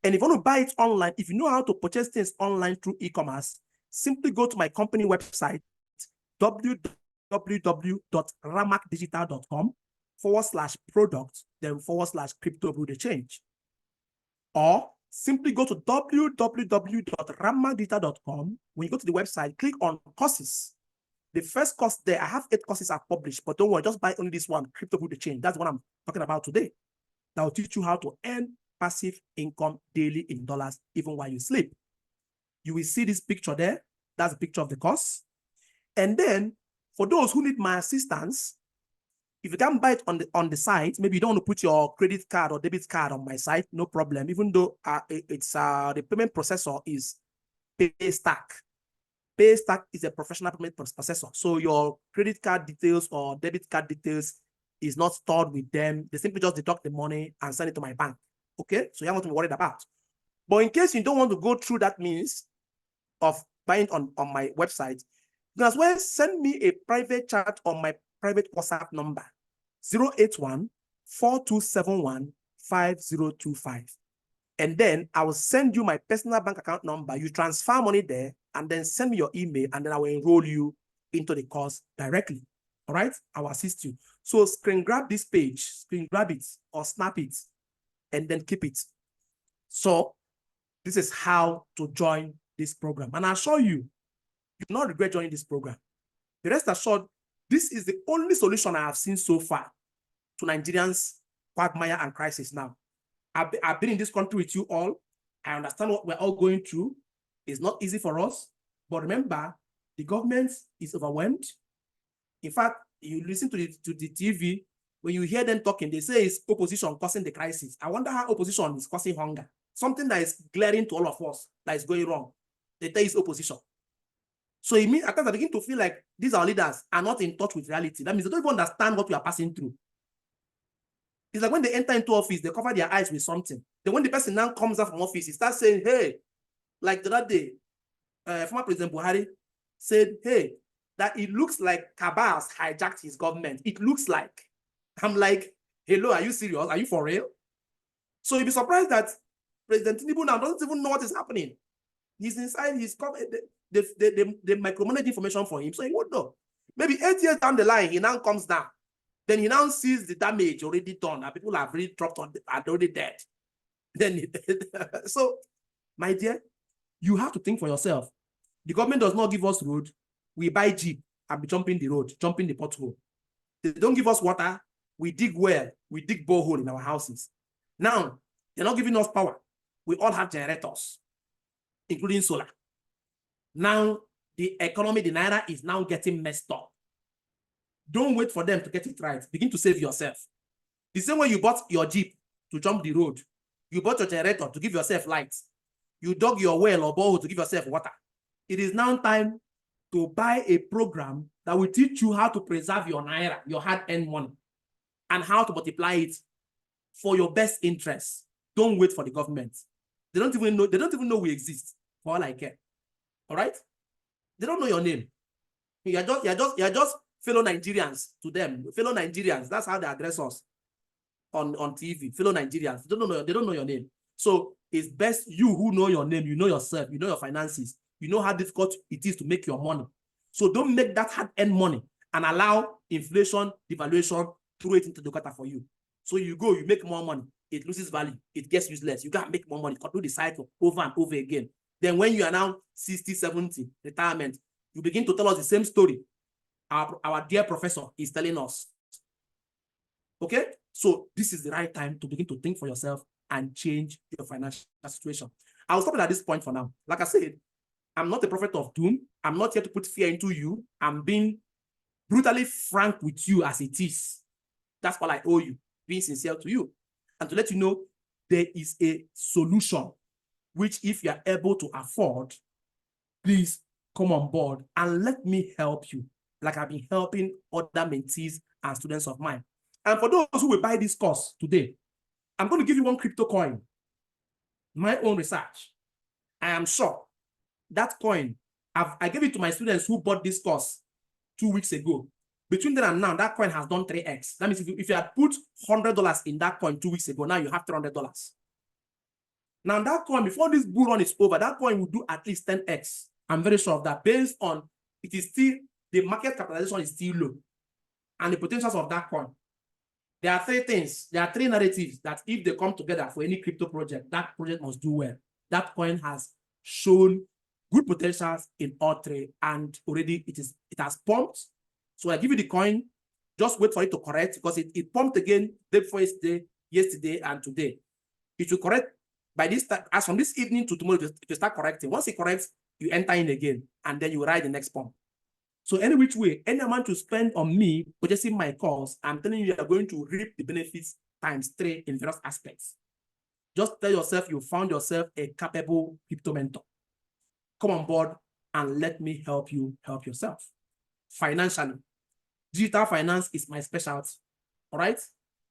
And if you want to buy it online, if you know how to purchase things online through e-commerce, simply go to my company website, www.ramakdigital.com/product, then /crypto Bureau de Change. Or simply go to www.ramakdigital.com. When you go to the website, click on courses. The first course there, I have 8 courses I've published, but don't worry, just buy only this one, Crypto Bureau de Change. That's what I'm talking about today. That will teach you how to earn passive income daily in dollars, even while you sleep. You will see this picture there. That's a picture of the course. And then for those who need my assistance, if you can't buy it on the site, maybe you don't want to put your credit card or debit card on my site, no problem. Even though the payment processor is Paystack. Paystack is a professional payment processor. So your credit card details or debit card details is not stored with them. They simply just deduct the money and send it to my bank. Okay, so you have nothing to be worried about. But in case you don't want to go through that means of buying on my website, you can as well send me a private chat on my private WhatsApp number, 081-4271-5025. And then I will send you my personal bank account number. You transfer money there and then send me your email and then I will enroll you into the course directly. All right, I will assist you. So screen grab this page, screen grab it or snap it and then keep it. So this is how to join this program. And I assure you, you will not regret joining this program. The rest assured, this is the only solution I have seen so far to Nigerians' quagmire and crisis now. I've been in this country with you all. I understand what we're all going through. It's not easy for us. But remember, the government is overwhelmed. In fact, you listen to the TV, when you hear them talking, they say it's opposition causing the crisis. I wonder how opposition is causing hunger. Something that is glaring to all of us that is going wrong. They say it's opposition. So it means at times I begin to feel like these our leaders are not in touch with reality. That means they don't even understand what we are passing through. It's like when they enter into office, they cover their eyes with something. Then when the person now comes out from office, he starts saying, hey, like the other day, former President Buhari said, hey, that it looks like Kabah has hijacked his government. It looks like. I'm like, hello, are you serious? Are you for real? So you'll be surprised that President Tinubu now doesn't even know what is happening. He's inside his government. They micromanage information for him, so he won't know. Maybe 8 years down the line, he now comes down. Then he now sees the damage already done, and people have already dropped on, are already dead. Then, so, my dear, You have to think for yourself. The government does not give us road. We buy jeep and be jumping the road, jumping the pothole. They don't give us water. We dig well. We dig borehole in our houses. Now, they're not giving us power. We all have generators, including solar. Now, the economy, the naira is now getting messed up. Don't wait for them to get it right. Begin to save yourself. The same way you bought your jeep to jump the road, you bought your generator to give yourself light, you dug your well or borehole to give yourself water. It is now time to buy a program that will teach you how to preserve your naira, your hard-earned money, and how to multiply it for your best interest. Don't wait for the government. They don't even know we exist, for all I care. All right? They don't know your name. You're just fellow Nigerians to them. Fellow Nigerians. That's how they address us on TV. Fellow Nigerians. They don't know your name. So it's best you who know your name, you know yourself, you know your finances, you know how difficult it is to make your money. So don't make that hard-earned money and allow inflation, devaluation, throw it into the gutter for you. So you go, you make more money, it loses value, it gets useless. You can't make more money, continue the cycle over and over again. Then when you are now 60, 70, retirement, you begin to tell us the same story our dear professor is telling us. Okay? So this is the right time to begin to think for yourself and change your financial situation. I'll stop it at this point for now. Like I said, I'm not a prophet of doom. I'm not here to put fear into you. I'm being brutally frank with you as it is. That's all I owe you, being sincere to you. And to let you know, there is a solution, which if you are able to afford, please come on board and let me help you, like I've been helping other mentees and students of mine. And for those who will buy this course today, I'm going to give you one crypto coin, my own research. I am sure that coin, I gave it to my students who bought this course 2 weeks ago. Between then and now, that coin has done 3x. That means if you had put $100 in that coin 2 weeks ago, now you have $300. Now that coin, before this bull run is over, that coin will do at least 10x. I'm very sure of that, based on it is still, the market capitalization is still low, and the potentials of that coin. There are three things, there are three narratives that if they come together for any crypto project, that project must do well. That coin has shown good potentials in all three, and already it has pumped. So I give you the coin, just wait for it to correct, because it pumped again day before yesterday and today. It will correct by this time, as from this evening to tomorrow, it will start correcting. Once it corrects, you enter in again, and then you ride the next pump. So any which way, any amount you spend on me purchasing my course, I'm telling you, you are going to reap the benefits ×3 in various aspects. Just tell yourself you found yourself a capable crypto mentor. Come on board and let me help you help yourself. Financially, digital finance is my specialty. All right?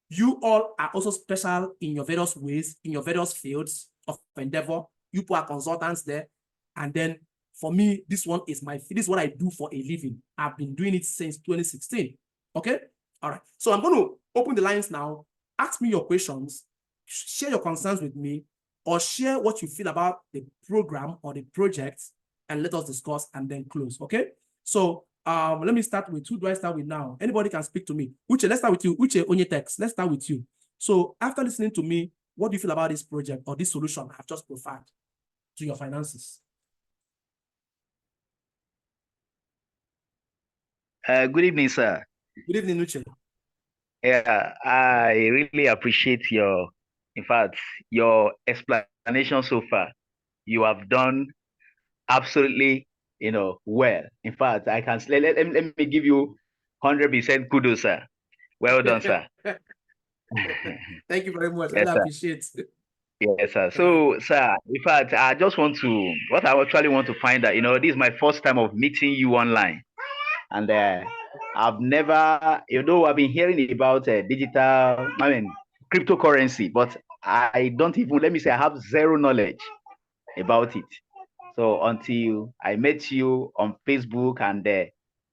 You all are also special in your various ways, in your various fields of endeavor. You people are consultants there. And then for me, this is what I do for a living. I've been doing it since 2016. Okay? All right. So I'm going to open the lines now. Ask me your questions, share your concerns with me, or share what you feel about the program or the project, and let us discuss and then close. Okay? So let me start with, who do I start with now? Anybody can speak to me. Uche, let's start with you. Uche Onyetex, let's start with you. So after listening to me, what do you feel about this project or this solution I've just provided to your finances? Good evening, sir. Good evening, Uche. Yeah, I really appreciate in fact, your explanation so far. You have done absolutely, well. In fact, I can let me give you 100% kudos, sir. Well done, sir. Thank you very much. Yes, I sir. appreciate it. Yes, sir. So, sir, in fact, I actually want to find out, this is my first time of meeting you online. And I've never, I've been hearing about cryptocurrency, but I don't even, let me say, I have zero knowledge about it. So until I met you on Facebook, and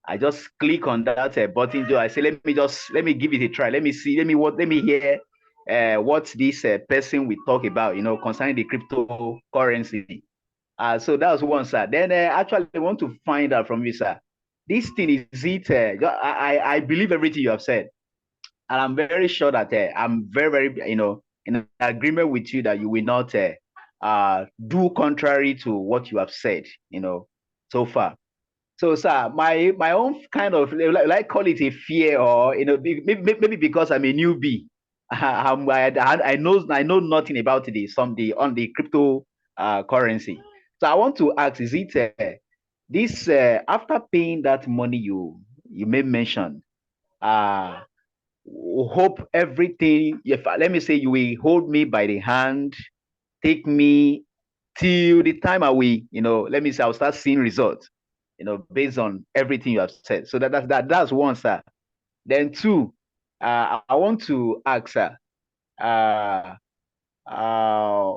I just click on that button, I say, let me give it a try. Let me see, let me hear what this person will talk about, concerning the cryptocurrency. So that was one, sir. Then actually, I want to find out from you, sir. This thing, is it? I believe everything you have said, and I'm very sure that I'm very, very, in agreement with you that you will not do contrary to what you have said, so far. So, sir, my own kind of, like call it a fear, or maybe because I'm a newbie, I know nothing about the crypto currency. So I want to ask: is it this after paying that money you may mention? Hope everything. If let me say you will hold me by the hand, take me till the time I will, let me say I'll start seeing results, based on everything you have said. So that's one, sir. Then two, I want to ask, sir, uh, uh,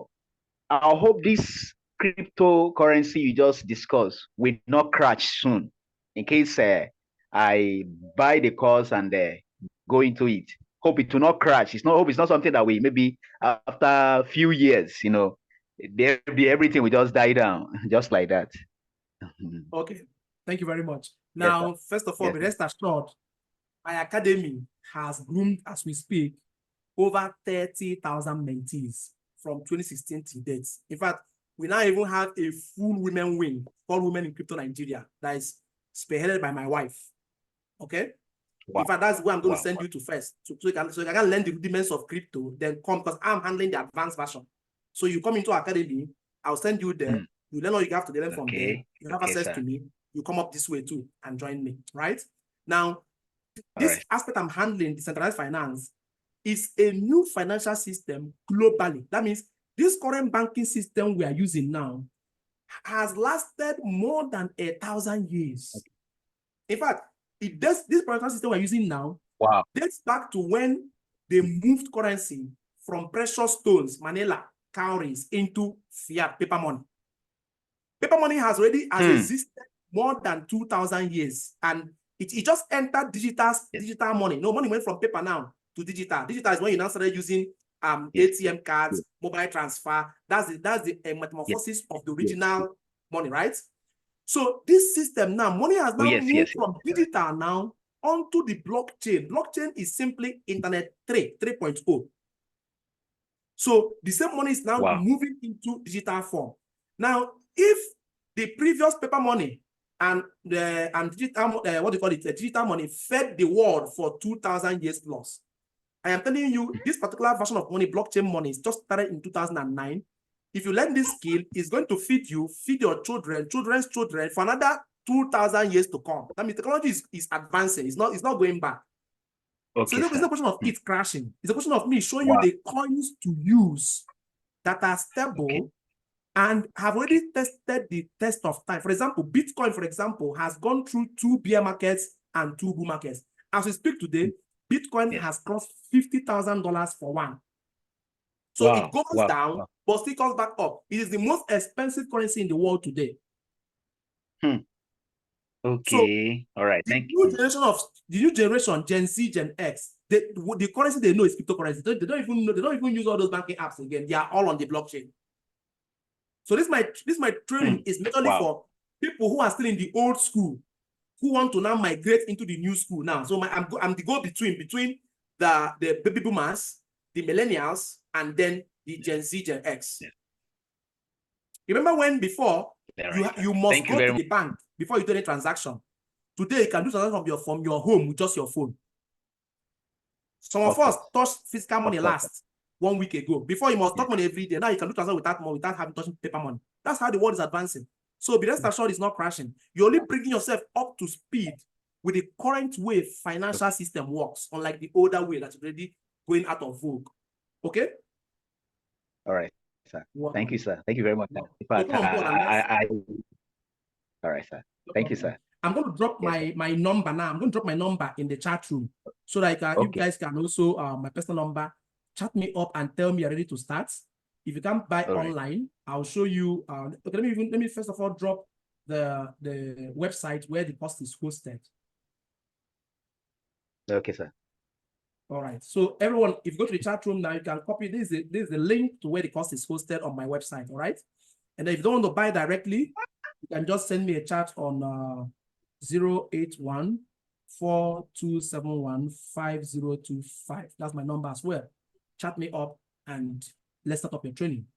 I hope this cryptocurrency you just discussed will not crash soon. In case I buy the course and go into it, hope it will not crash. Hope it's not something that we maybe after a few years, everything will just die down, just like that. Okay, thank you very much. Yes, Now, first of all, yes, be rest assured, my academy has groomed, as we speak, over 30,000 mentees from 2016 to date. In fact, we now even have a full women wing called Women in Crypto Nigeria that is spearheaded by my wife. Okay? wow. In fact, that's where I'm going to send you to first. So you can learn the rudiments of crypto, then come, because I'm handling the advanced version. So you come into academy, I'll send you there. You learn all you have to learn from there. You have access to me. You come up this way too and join me, right? Now, this aspect I'm handling, decentralized finance, is a new financial system globally. That means this current banking system we are using now has lasted more than 1,000 years. In fact, this financial system we're using now dates back to when they moved currency from precious stones, manila, cowries, into fiat paper money. Paper money has existed more than 2,000 years, and it just entered digital money. No, money went from paper now to digital. Digital is when you now started using ATM cards, mobile transfer. That's the metamorphosis of the original money, right? So this system now, money has now moved from digital now onto the blockchain. Blockchain is simply Internet 3.0. So the same money is now moving into digital form. Now, if the previous paper money and digital, digital money fed the world for 2,000 years plus, I am telling you, this particular version of money, blockchain money, is just started in 2009. If you learn this skill, it's going to feed you, feed your children, children's children for another 2,000 years to come. That means technology is advancing. It's not going back. So it's not a question of it crashing. It's a question of me showing you the coins to use that are stable and have already tested the test of time. For example, Bitcoin, for example, has gone through 2 bear markets and 2 bull markets. As we speak today, Bitcoin has crossed $50,000 for one. So it goes down, but still comes back up. It is the most expensive currency in the world today. Okay. So, all right. The new generation, Gen Z, Gen X, the currency they know is cryptocurrency. They don't even know. They don't even use all those banking apps again. They are all on the blockchain. So this my training is mainly for people who are still in the old school, who want to now migrate into the new school now. So I'm the go-between between the baby boomers, the millennials, and then the Gen Z, Gen X. Remember when before you must go to the bank before you do any transaction? Today you can do transaction from your home with just your phone. Some of us touched physical money last 1 week ago. Before you must touch money every day. Now you can do transaction without having touching paper money. That's how the world is advancing. So be rest assured it's not crashing. You're only bringing yourself up to speed with the current way financial system works, unlike the older way that's already going out of vogue. Okay? All right, sir. Thank you, sir. Thank you very much. In fact, all right, sir. Thank you, sir. I'm going to drop my number now. I'm going to drop my number in the chat room so that you guys can also, my personal number, chat me up and tell me you're ready to start. If you can't buy online, I'll show you. Okay, let me first of all drop the website where the course is hosted. Okay, sir. All right. So everyone, if you go to the chat room now, you can copy this. This is the link to where the course is hosted on my website. All right. And then if you don't want to buy directly, you can just send me a chat on 081-4271-5025. That's my number as well. Chat me up and let's start up your training.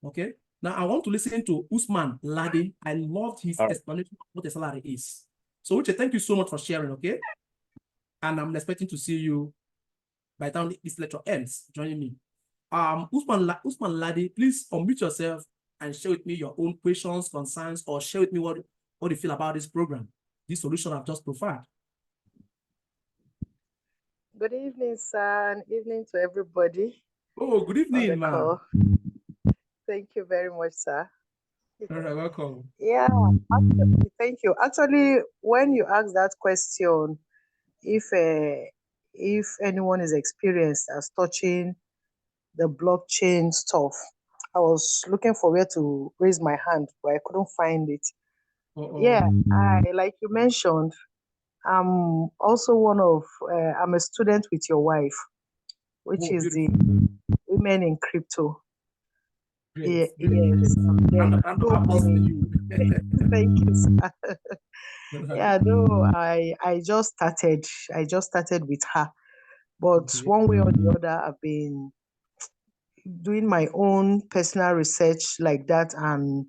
Okay. Now, I want to listen to Usman Ladi. I loved his explanation of what a salary is. So, Uche, thank you so much for sharing, okay? And I'm expecting to see you by the time this lecture ends, joining me. Usman Ladi, please unmute yourself and share with me your own questions, concerns, or share with me what you feel about this program, this solution I've just provided. Good evening, sir, and evening to everybody. Oh, good evening, ma'am. Thank you very much, sir. All right, welcome. Yeah, actually, thank you. Actually, when you ask that question, if anyone is experienced as touching the blockchain stuff, I was looking for where to raise my hand, but I couldn't find it. Yeah, like you mentioned, I'm also I'm a student with your wife, which is the Women in Crypto. Yes. Yes. Thank you, sir. Yeah, no, I just started with her, but one way or the other, I've been doing my own personal research like that and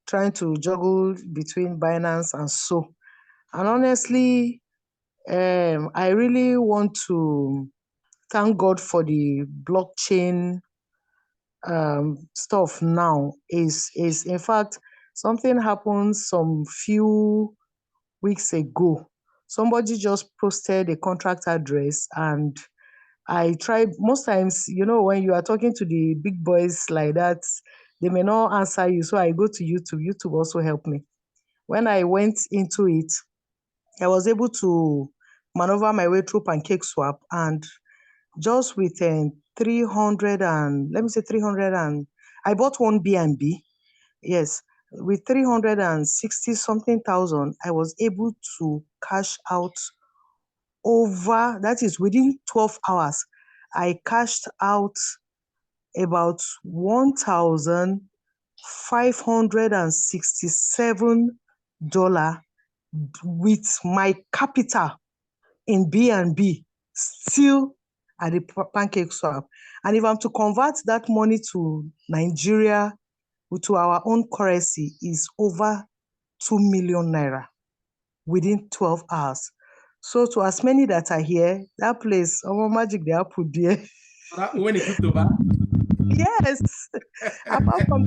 trying to juggle between Binance and so. And honestly, I really want to thank God for the blockchain stuff now. Is in fact something happened some few weeks ago. Somebody just posted a contract address, and I tried most times, when you are talking to the big boys like that, they may not answer you. So I go to YouTube. YouTube also helped me. When I went into it, I was able to maneuver my way through PancakeSwap, and just with 300 and let me say 300 and I bought one BNB. Yes, with 360 something thousand, I was able to cash out over, that is within 12 hours. I cashed out about $1,567 with my capital in BNB still at the PancakeSwap. And if I'm to convert that money to Nigeria, to our own currency, is over 2 million naira within 12 hours. So to as many that are here, that place, magic they are put there. When in crypto, ba? Yes. apart from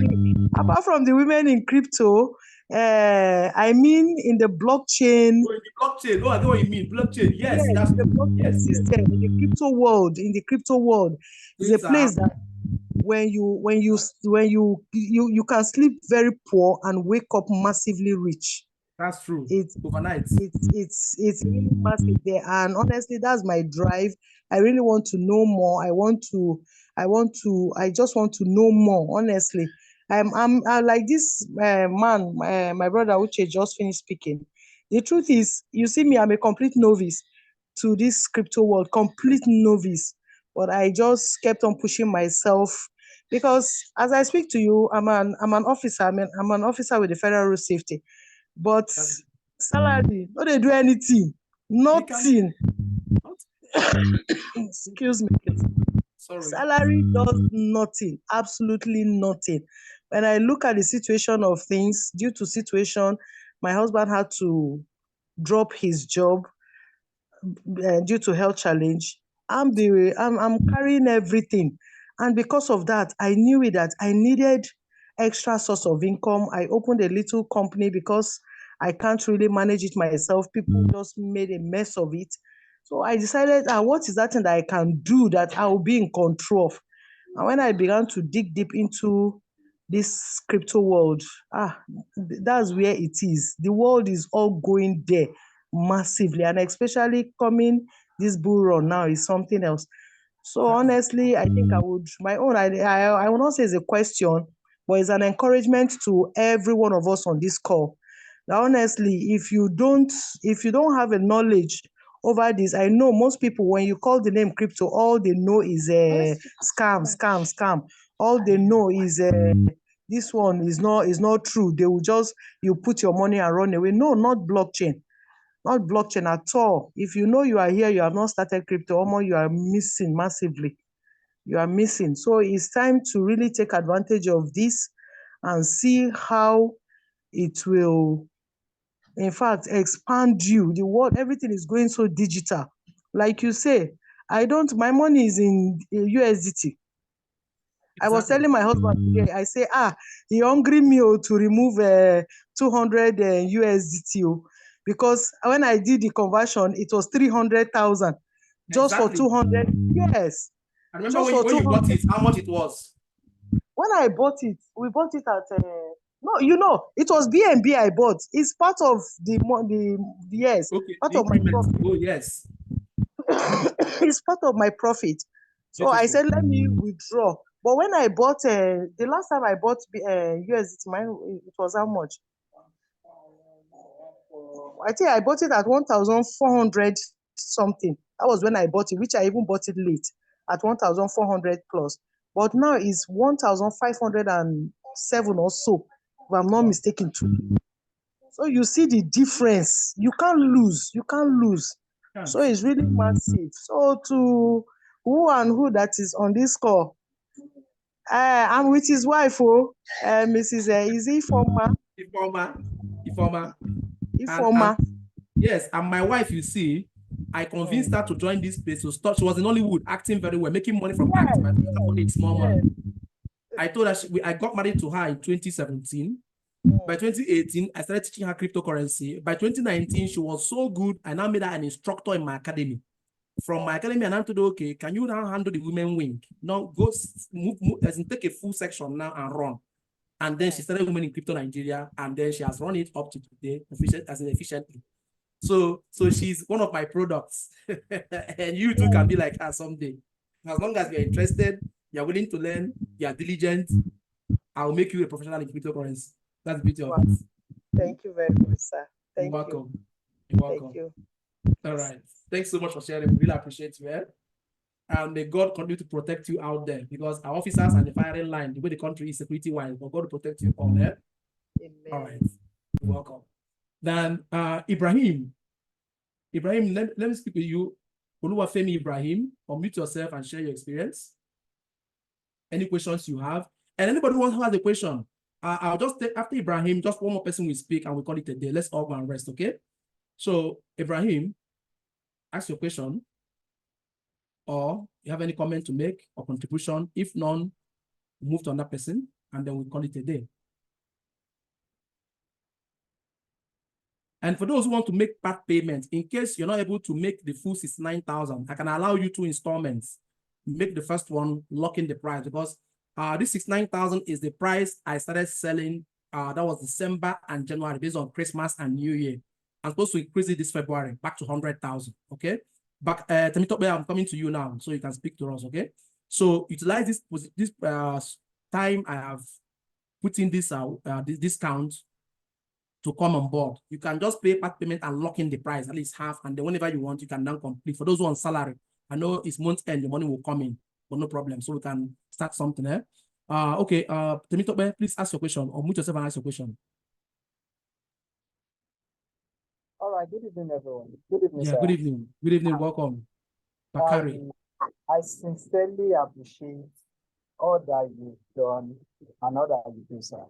the women in crypto, I mean in the blockchain. Oh, in the blockchain. Oh, I know what you mean. Blockchain. Yes, that's the blockchain system in the crypto world. In the crypto world, is a place that when you can sleep very poor and wake up massively rich. That's true. It's overnight. It's really massive there, and honestly, that's my drive. I really want to know more. I just want to know more. Honestly, I'm like this man, my brother Uche just finished speaking. The truth is, you see me, I'm a complete novice to this crypto world, complete novice. But I just kept on pushing myself because, as I speak to you, I'm an officer. I'm an officer with the Federal Road Safety. But salary, no they do anything. Nothing. Excuse me, please. Sorry. Salary does nothing, absolutely nothing. When I look at the situation of things, due to situation, my husband had to drop his job due to health challenge. I'm carrying everything. And because of that, I knew it that I needed extra source of income. I opened a little company because I can't really manage it myself. People just made a mess of it. So I decided, what is that thing that I can do that I will be in control of? And when I began to dig deep into this crypto world, that's where it is. The world is all going there massively, and especially coming this bull run now is something else. So honestly, I think I would I will not say it's a question, but it's an encouragement to every one of us on this call. Now, honestly, if you don't have a knowledge over this, I know most people, when you call the name crypto, all they know is a scam. All they know is this one is not true. They will just, you put your money and run away. No, not blockchain. Not blockchain at all. If you know you are here, you have not started crypto, you are missing massively. You are missing. So it's time to really take advantage of this and see how it will, in fact, expand you. The world, everything is going so digital. Like you say, my money is in USDT. I was Exactly. telling my husband today, I say, he hungry me to remove 200 USDT because when I did the conversion, it was 300,000 just for Exactly. 200. Yes, I remember just when for you bought 200. it, how much it was. When I bought it, we bought it at no, it was BNB I bought. It's part of yes, Okay, part the of my increment. profit. Oh, yes. It's part of my profit. So I Beautiful. said, let me withdraw. But when I bought, the last time I bought USDT, it was how much? I think I bought it at 1,400 something. That was when I bought it, which I even bought it late at 1,400 plus. But now it's 1,507 or so, if I'm not mistaken too. So you see the difference. You can't lose. You can't lose. Can't. So it's really massive. So to who and who that is on this call, I'm with his wife, Mrs. Is it Ifoma? Informer. Ifoma. Yes, and my wife, you see, I convinced her to join this place to start. She was in Hollywood, acting very well, making money from acting. I told her money is small money. I told her I got married to her in 2017. By 2018, I started teaching her cryptocurrency. By 2019, she was so good, I now made her an instructor in my academy. From my academy, and I'm told, okay, can you now handle the women wing? Now go move, as in take a full section now and run. And then she started Women in Crypto Nigeria, and then she has run it up to today efficiently. So she's one of my products, and you too can be like her someday. As long as you're interested, you're willing to learn, you're diligent, I'll make you a professional in cryptocurrency. That's the beauty of it. Thank you very much, sir. You're welcome. You're welcome. Thank you. All right. Thanks so much for sharing. We really appreciate you. And may God continue to protect you out there, because our officers and the firing line, the way the country is security-wise, but God will protect you all there. Amen. All right. You're welcome. Then Ibrahim, let me speak with you. Oluwafemi Ibrahim, unmute yourself and share your experience. Any questions you have? And anybody who has a question, I'll just take, after Ibrahim, just one more person will speak and we'll call it a day. Let's all go and rest, okay? So, Ibrahim, ask your question, or you have any comment to make or contribution. If none, we'll move to another person and then we'll call it a day. And for those who want to make part payments, in case you're not able to make the full 69,000, I can allow you 2 installments. Make the first one, lock in the price, because this 69,000 is the price I started selling. That was December and January, based on Christmas and New Year. I'm supposed to increase it this February back to 100,000. Okay. But Temitope, I'm coming to you now, so you can speak to us. Okay. So utilize this time I have put in this discount to come on board. You can just pay part payment and lock in the price, at least half, and then whenever you want, you can now complete. For those who are on salary, I know it's month end, the money will come in, but no problem. So we can start something there. Okay, Temitope, please ask your question, or mute yourself and ask your question. All right, good evening, everyone. Good evening, Yeah, sir. good evening. Good evening, welcome. Bakari. I sincerely appreciate all that you've done and all that you do, sir.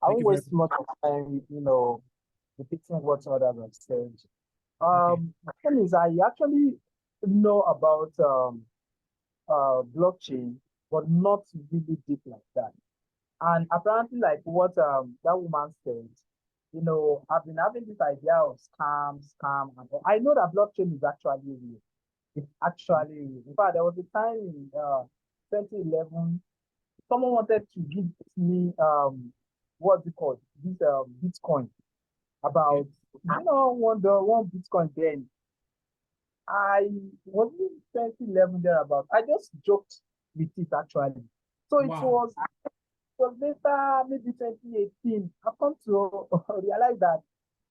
I won't waste much of time, repeating what others have said. The thing is, I actually know about blockchain, but not really deep like that. And apparently, like what that woman said, I've been having this idea of scam, and all. I know that blockchain is actually real. It's actually real. In fact, there was a time in 2011, someone wanted to give me what's it called? This Bitcoin. About one Bitcoin then. I was in 2011 thereabout. I just joked with it actually. So it was later, maybe 2018. I've come to realize that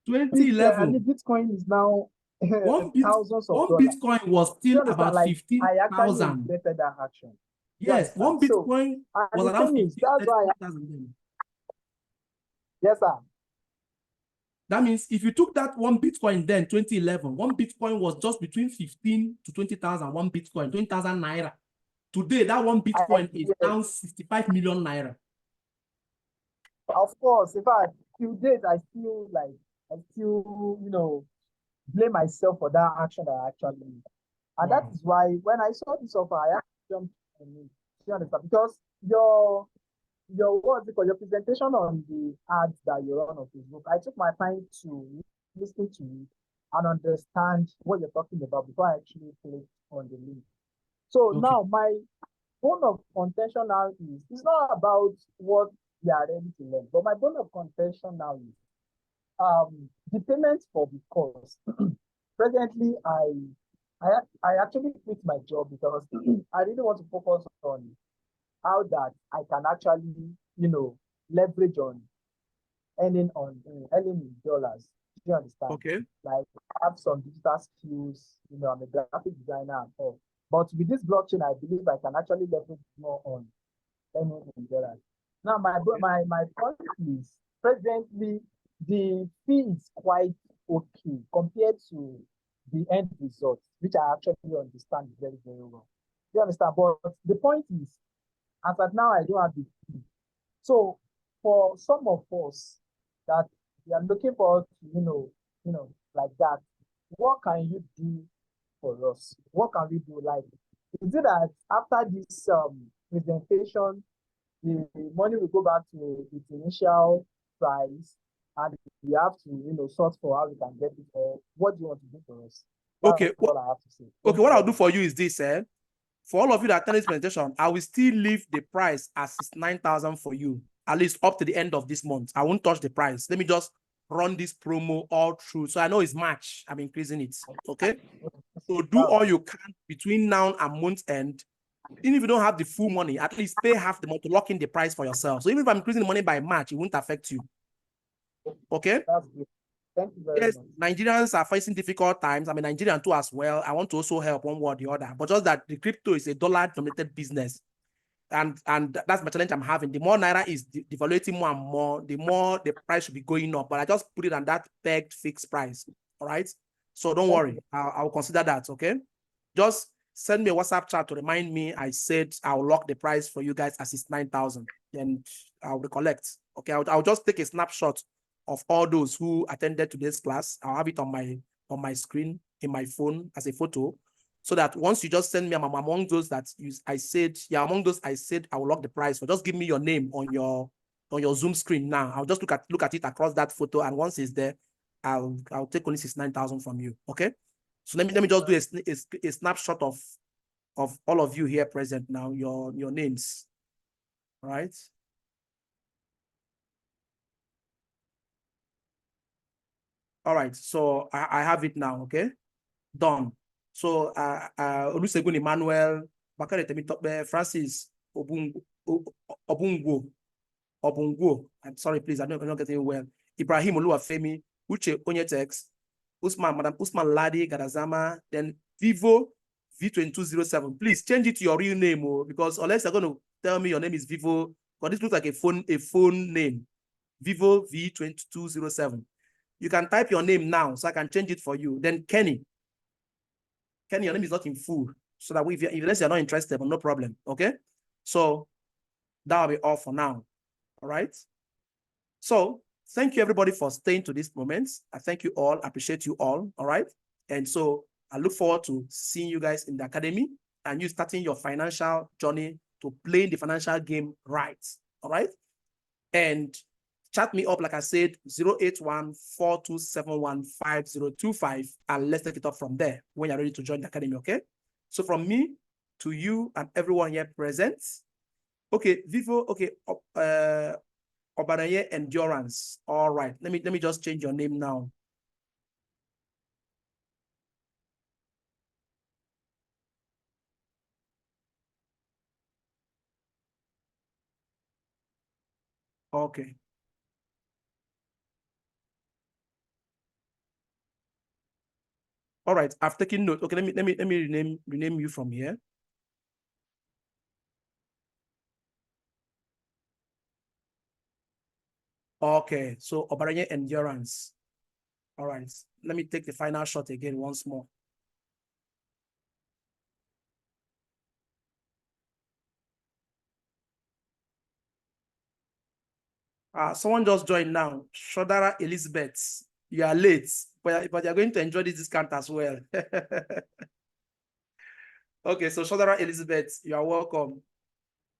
2011. Bitcoin is now thousands of dollars. Bitcoin was still about 15,000. I actually regretted that action. Yes, one Bitcoin was around 15,000. Yes, sir. That means if you took that one Bitcoin then, 2011, one Bitcoin was just between 15 to 20,000, one Bitcoin, 20,000 naira. Today, that one Bitcoin is now 65 million naira. Of course, in fact, till date, I still, blame myself for that action that I actually made. And that Wow. is why when I saw this offer, I actually jumped on it. You understand? Because your what's it called, your presentation on the ads that you run on Facebook, I took my time to listen to it and understand what you're talking about before I actually clicked on the link. So Okay. now my bone of contention now is it's not about what we are ready to learn, but my bone of contention now is the payment for the course. Presently, I actually quit my job because I really want to focus on how that I can actually, leverage on earning in dollars. Do you understand? Okay. Like I have some digital skills, I'm a graphic designer and all. But with this blockchain, I believe I can actually leverage more on earning in dollars. Now, my point is presently the fee is quite okay compared to the end result, which I actually understand very, very well. Do you understand? But the point is, as at now, I don't have the fee. So for some of us that we are looking for, like that, what can you do for us? What can we do? Like, is it that after this presentation, the money will go back to its initial price, and we have to, sort for how we can get it, or what do you want to do for us? That's Okay. all I have to say. Okay. Thank you What I'll very do much. for you is this, for all of you that attend this presentation, I will still leave the price as 9,000 for you, at least up to the end of this month. I won't touch the price. Let me just run this promo all through. So I know it's March. I'm increasing it. Okay. So do all you can between now and month end. Even if you don't have the full money, at least pay half the money to lock in the price for yourself. So even if I'm increasing the money by March, it won't affect you. Okay. That's good. Thank you very Yes, much. Nigerians are facing difficult times. I'm a Nigerian too as well. I want to also help one way or the other. But just that the crypto is a dollar-denominated business. And that's my challenge I'm having. The more Naira is devaluating more and more, the more the price should be going up. But I just put it on that pegged fixed price. All right. So don't worry. I'll consider that. Okay. Just send me a WhatsApp chat to remind me. I said I'll lock the price for you guys as it's 9,000. Then I'll recollect. Okay. I'll just take a snapshot of all those who attended today's class. I'll have it on my screen in my phone as a photo, so that once you just send me, I'm among those that I said I will lock the price for. Just give me your name on your Zoom screen now. I'll just look at it across that photo, and once it's there, I'll take only 69,000 from you. Okay. So let me just do a snapshot of all of you here present now, your names. All right. All right. So I have it now. Okay. Done. So Olusegun Emmanuel, Bakare Temitope, Francis Obungo, I'm sorry, please, I'm not getting it well. Ibrahim Oluwafemi, Uche Onyetex, Madam Usman Ladi Gadazama, then Vivo V2207. Please change it to your real name, because unless you're going to tell me your name is Vivo, because this looks like a phone name. Vivo V2207. You can type your name now, so I can change it for you. Then Kenny, your name is not in full, so that unless you're not interested, but no problem. Okay. So that'll be all for now. All right. So thank you everybody for staying to this moment. I thank you all, appreciate you all. All right. And so I look forward to seeing you guys in the academy and you starting your financial journey to playing the financial game right. All right. And chat me up, like I said, 081-4271-5025, and let's take it up from there when you're ready to join the academy. Okay. So from me to you and everyone here present. Okay, Vivo. Okay, Obadaye Endurance. All right. Let me just change your name now. Okay. All right. I've taken note. Okay, let me rename you from here. Okay, so Obadaye Endurance. All right. Let me take the final shot again once more. Someone just joined now. Shodara Elizabeth. You are late, but you're going to enjoy this discount as well. Okay, so Shodara Elizabeth, you are welcome.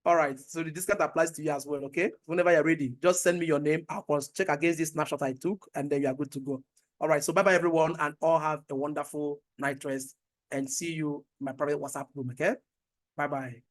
All right, so the discount applies to you as well, okay? Whenever you're ready, just send me your name. I'll check against this snapshot I took, and then you are good to go. All right, so bye-bye, everyone, and all have a wonderful night rest, and see you in my private WhatsApp room, okay? Bye-bye.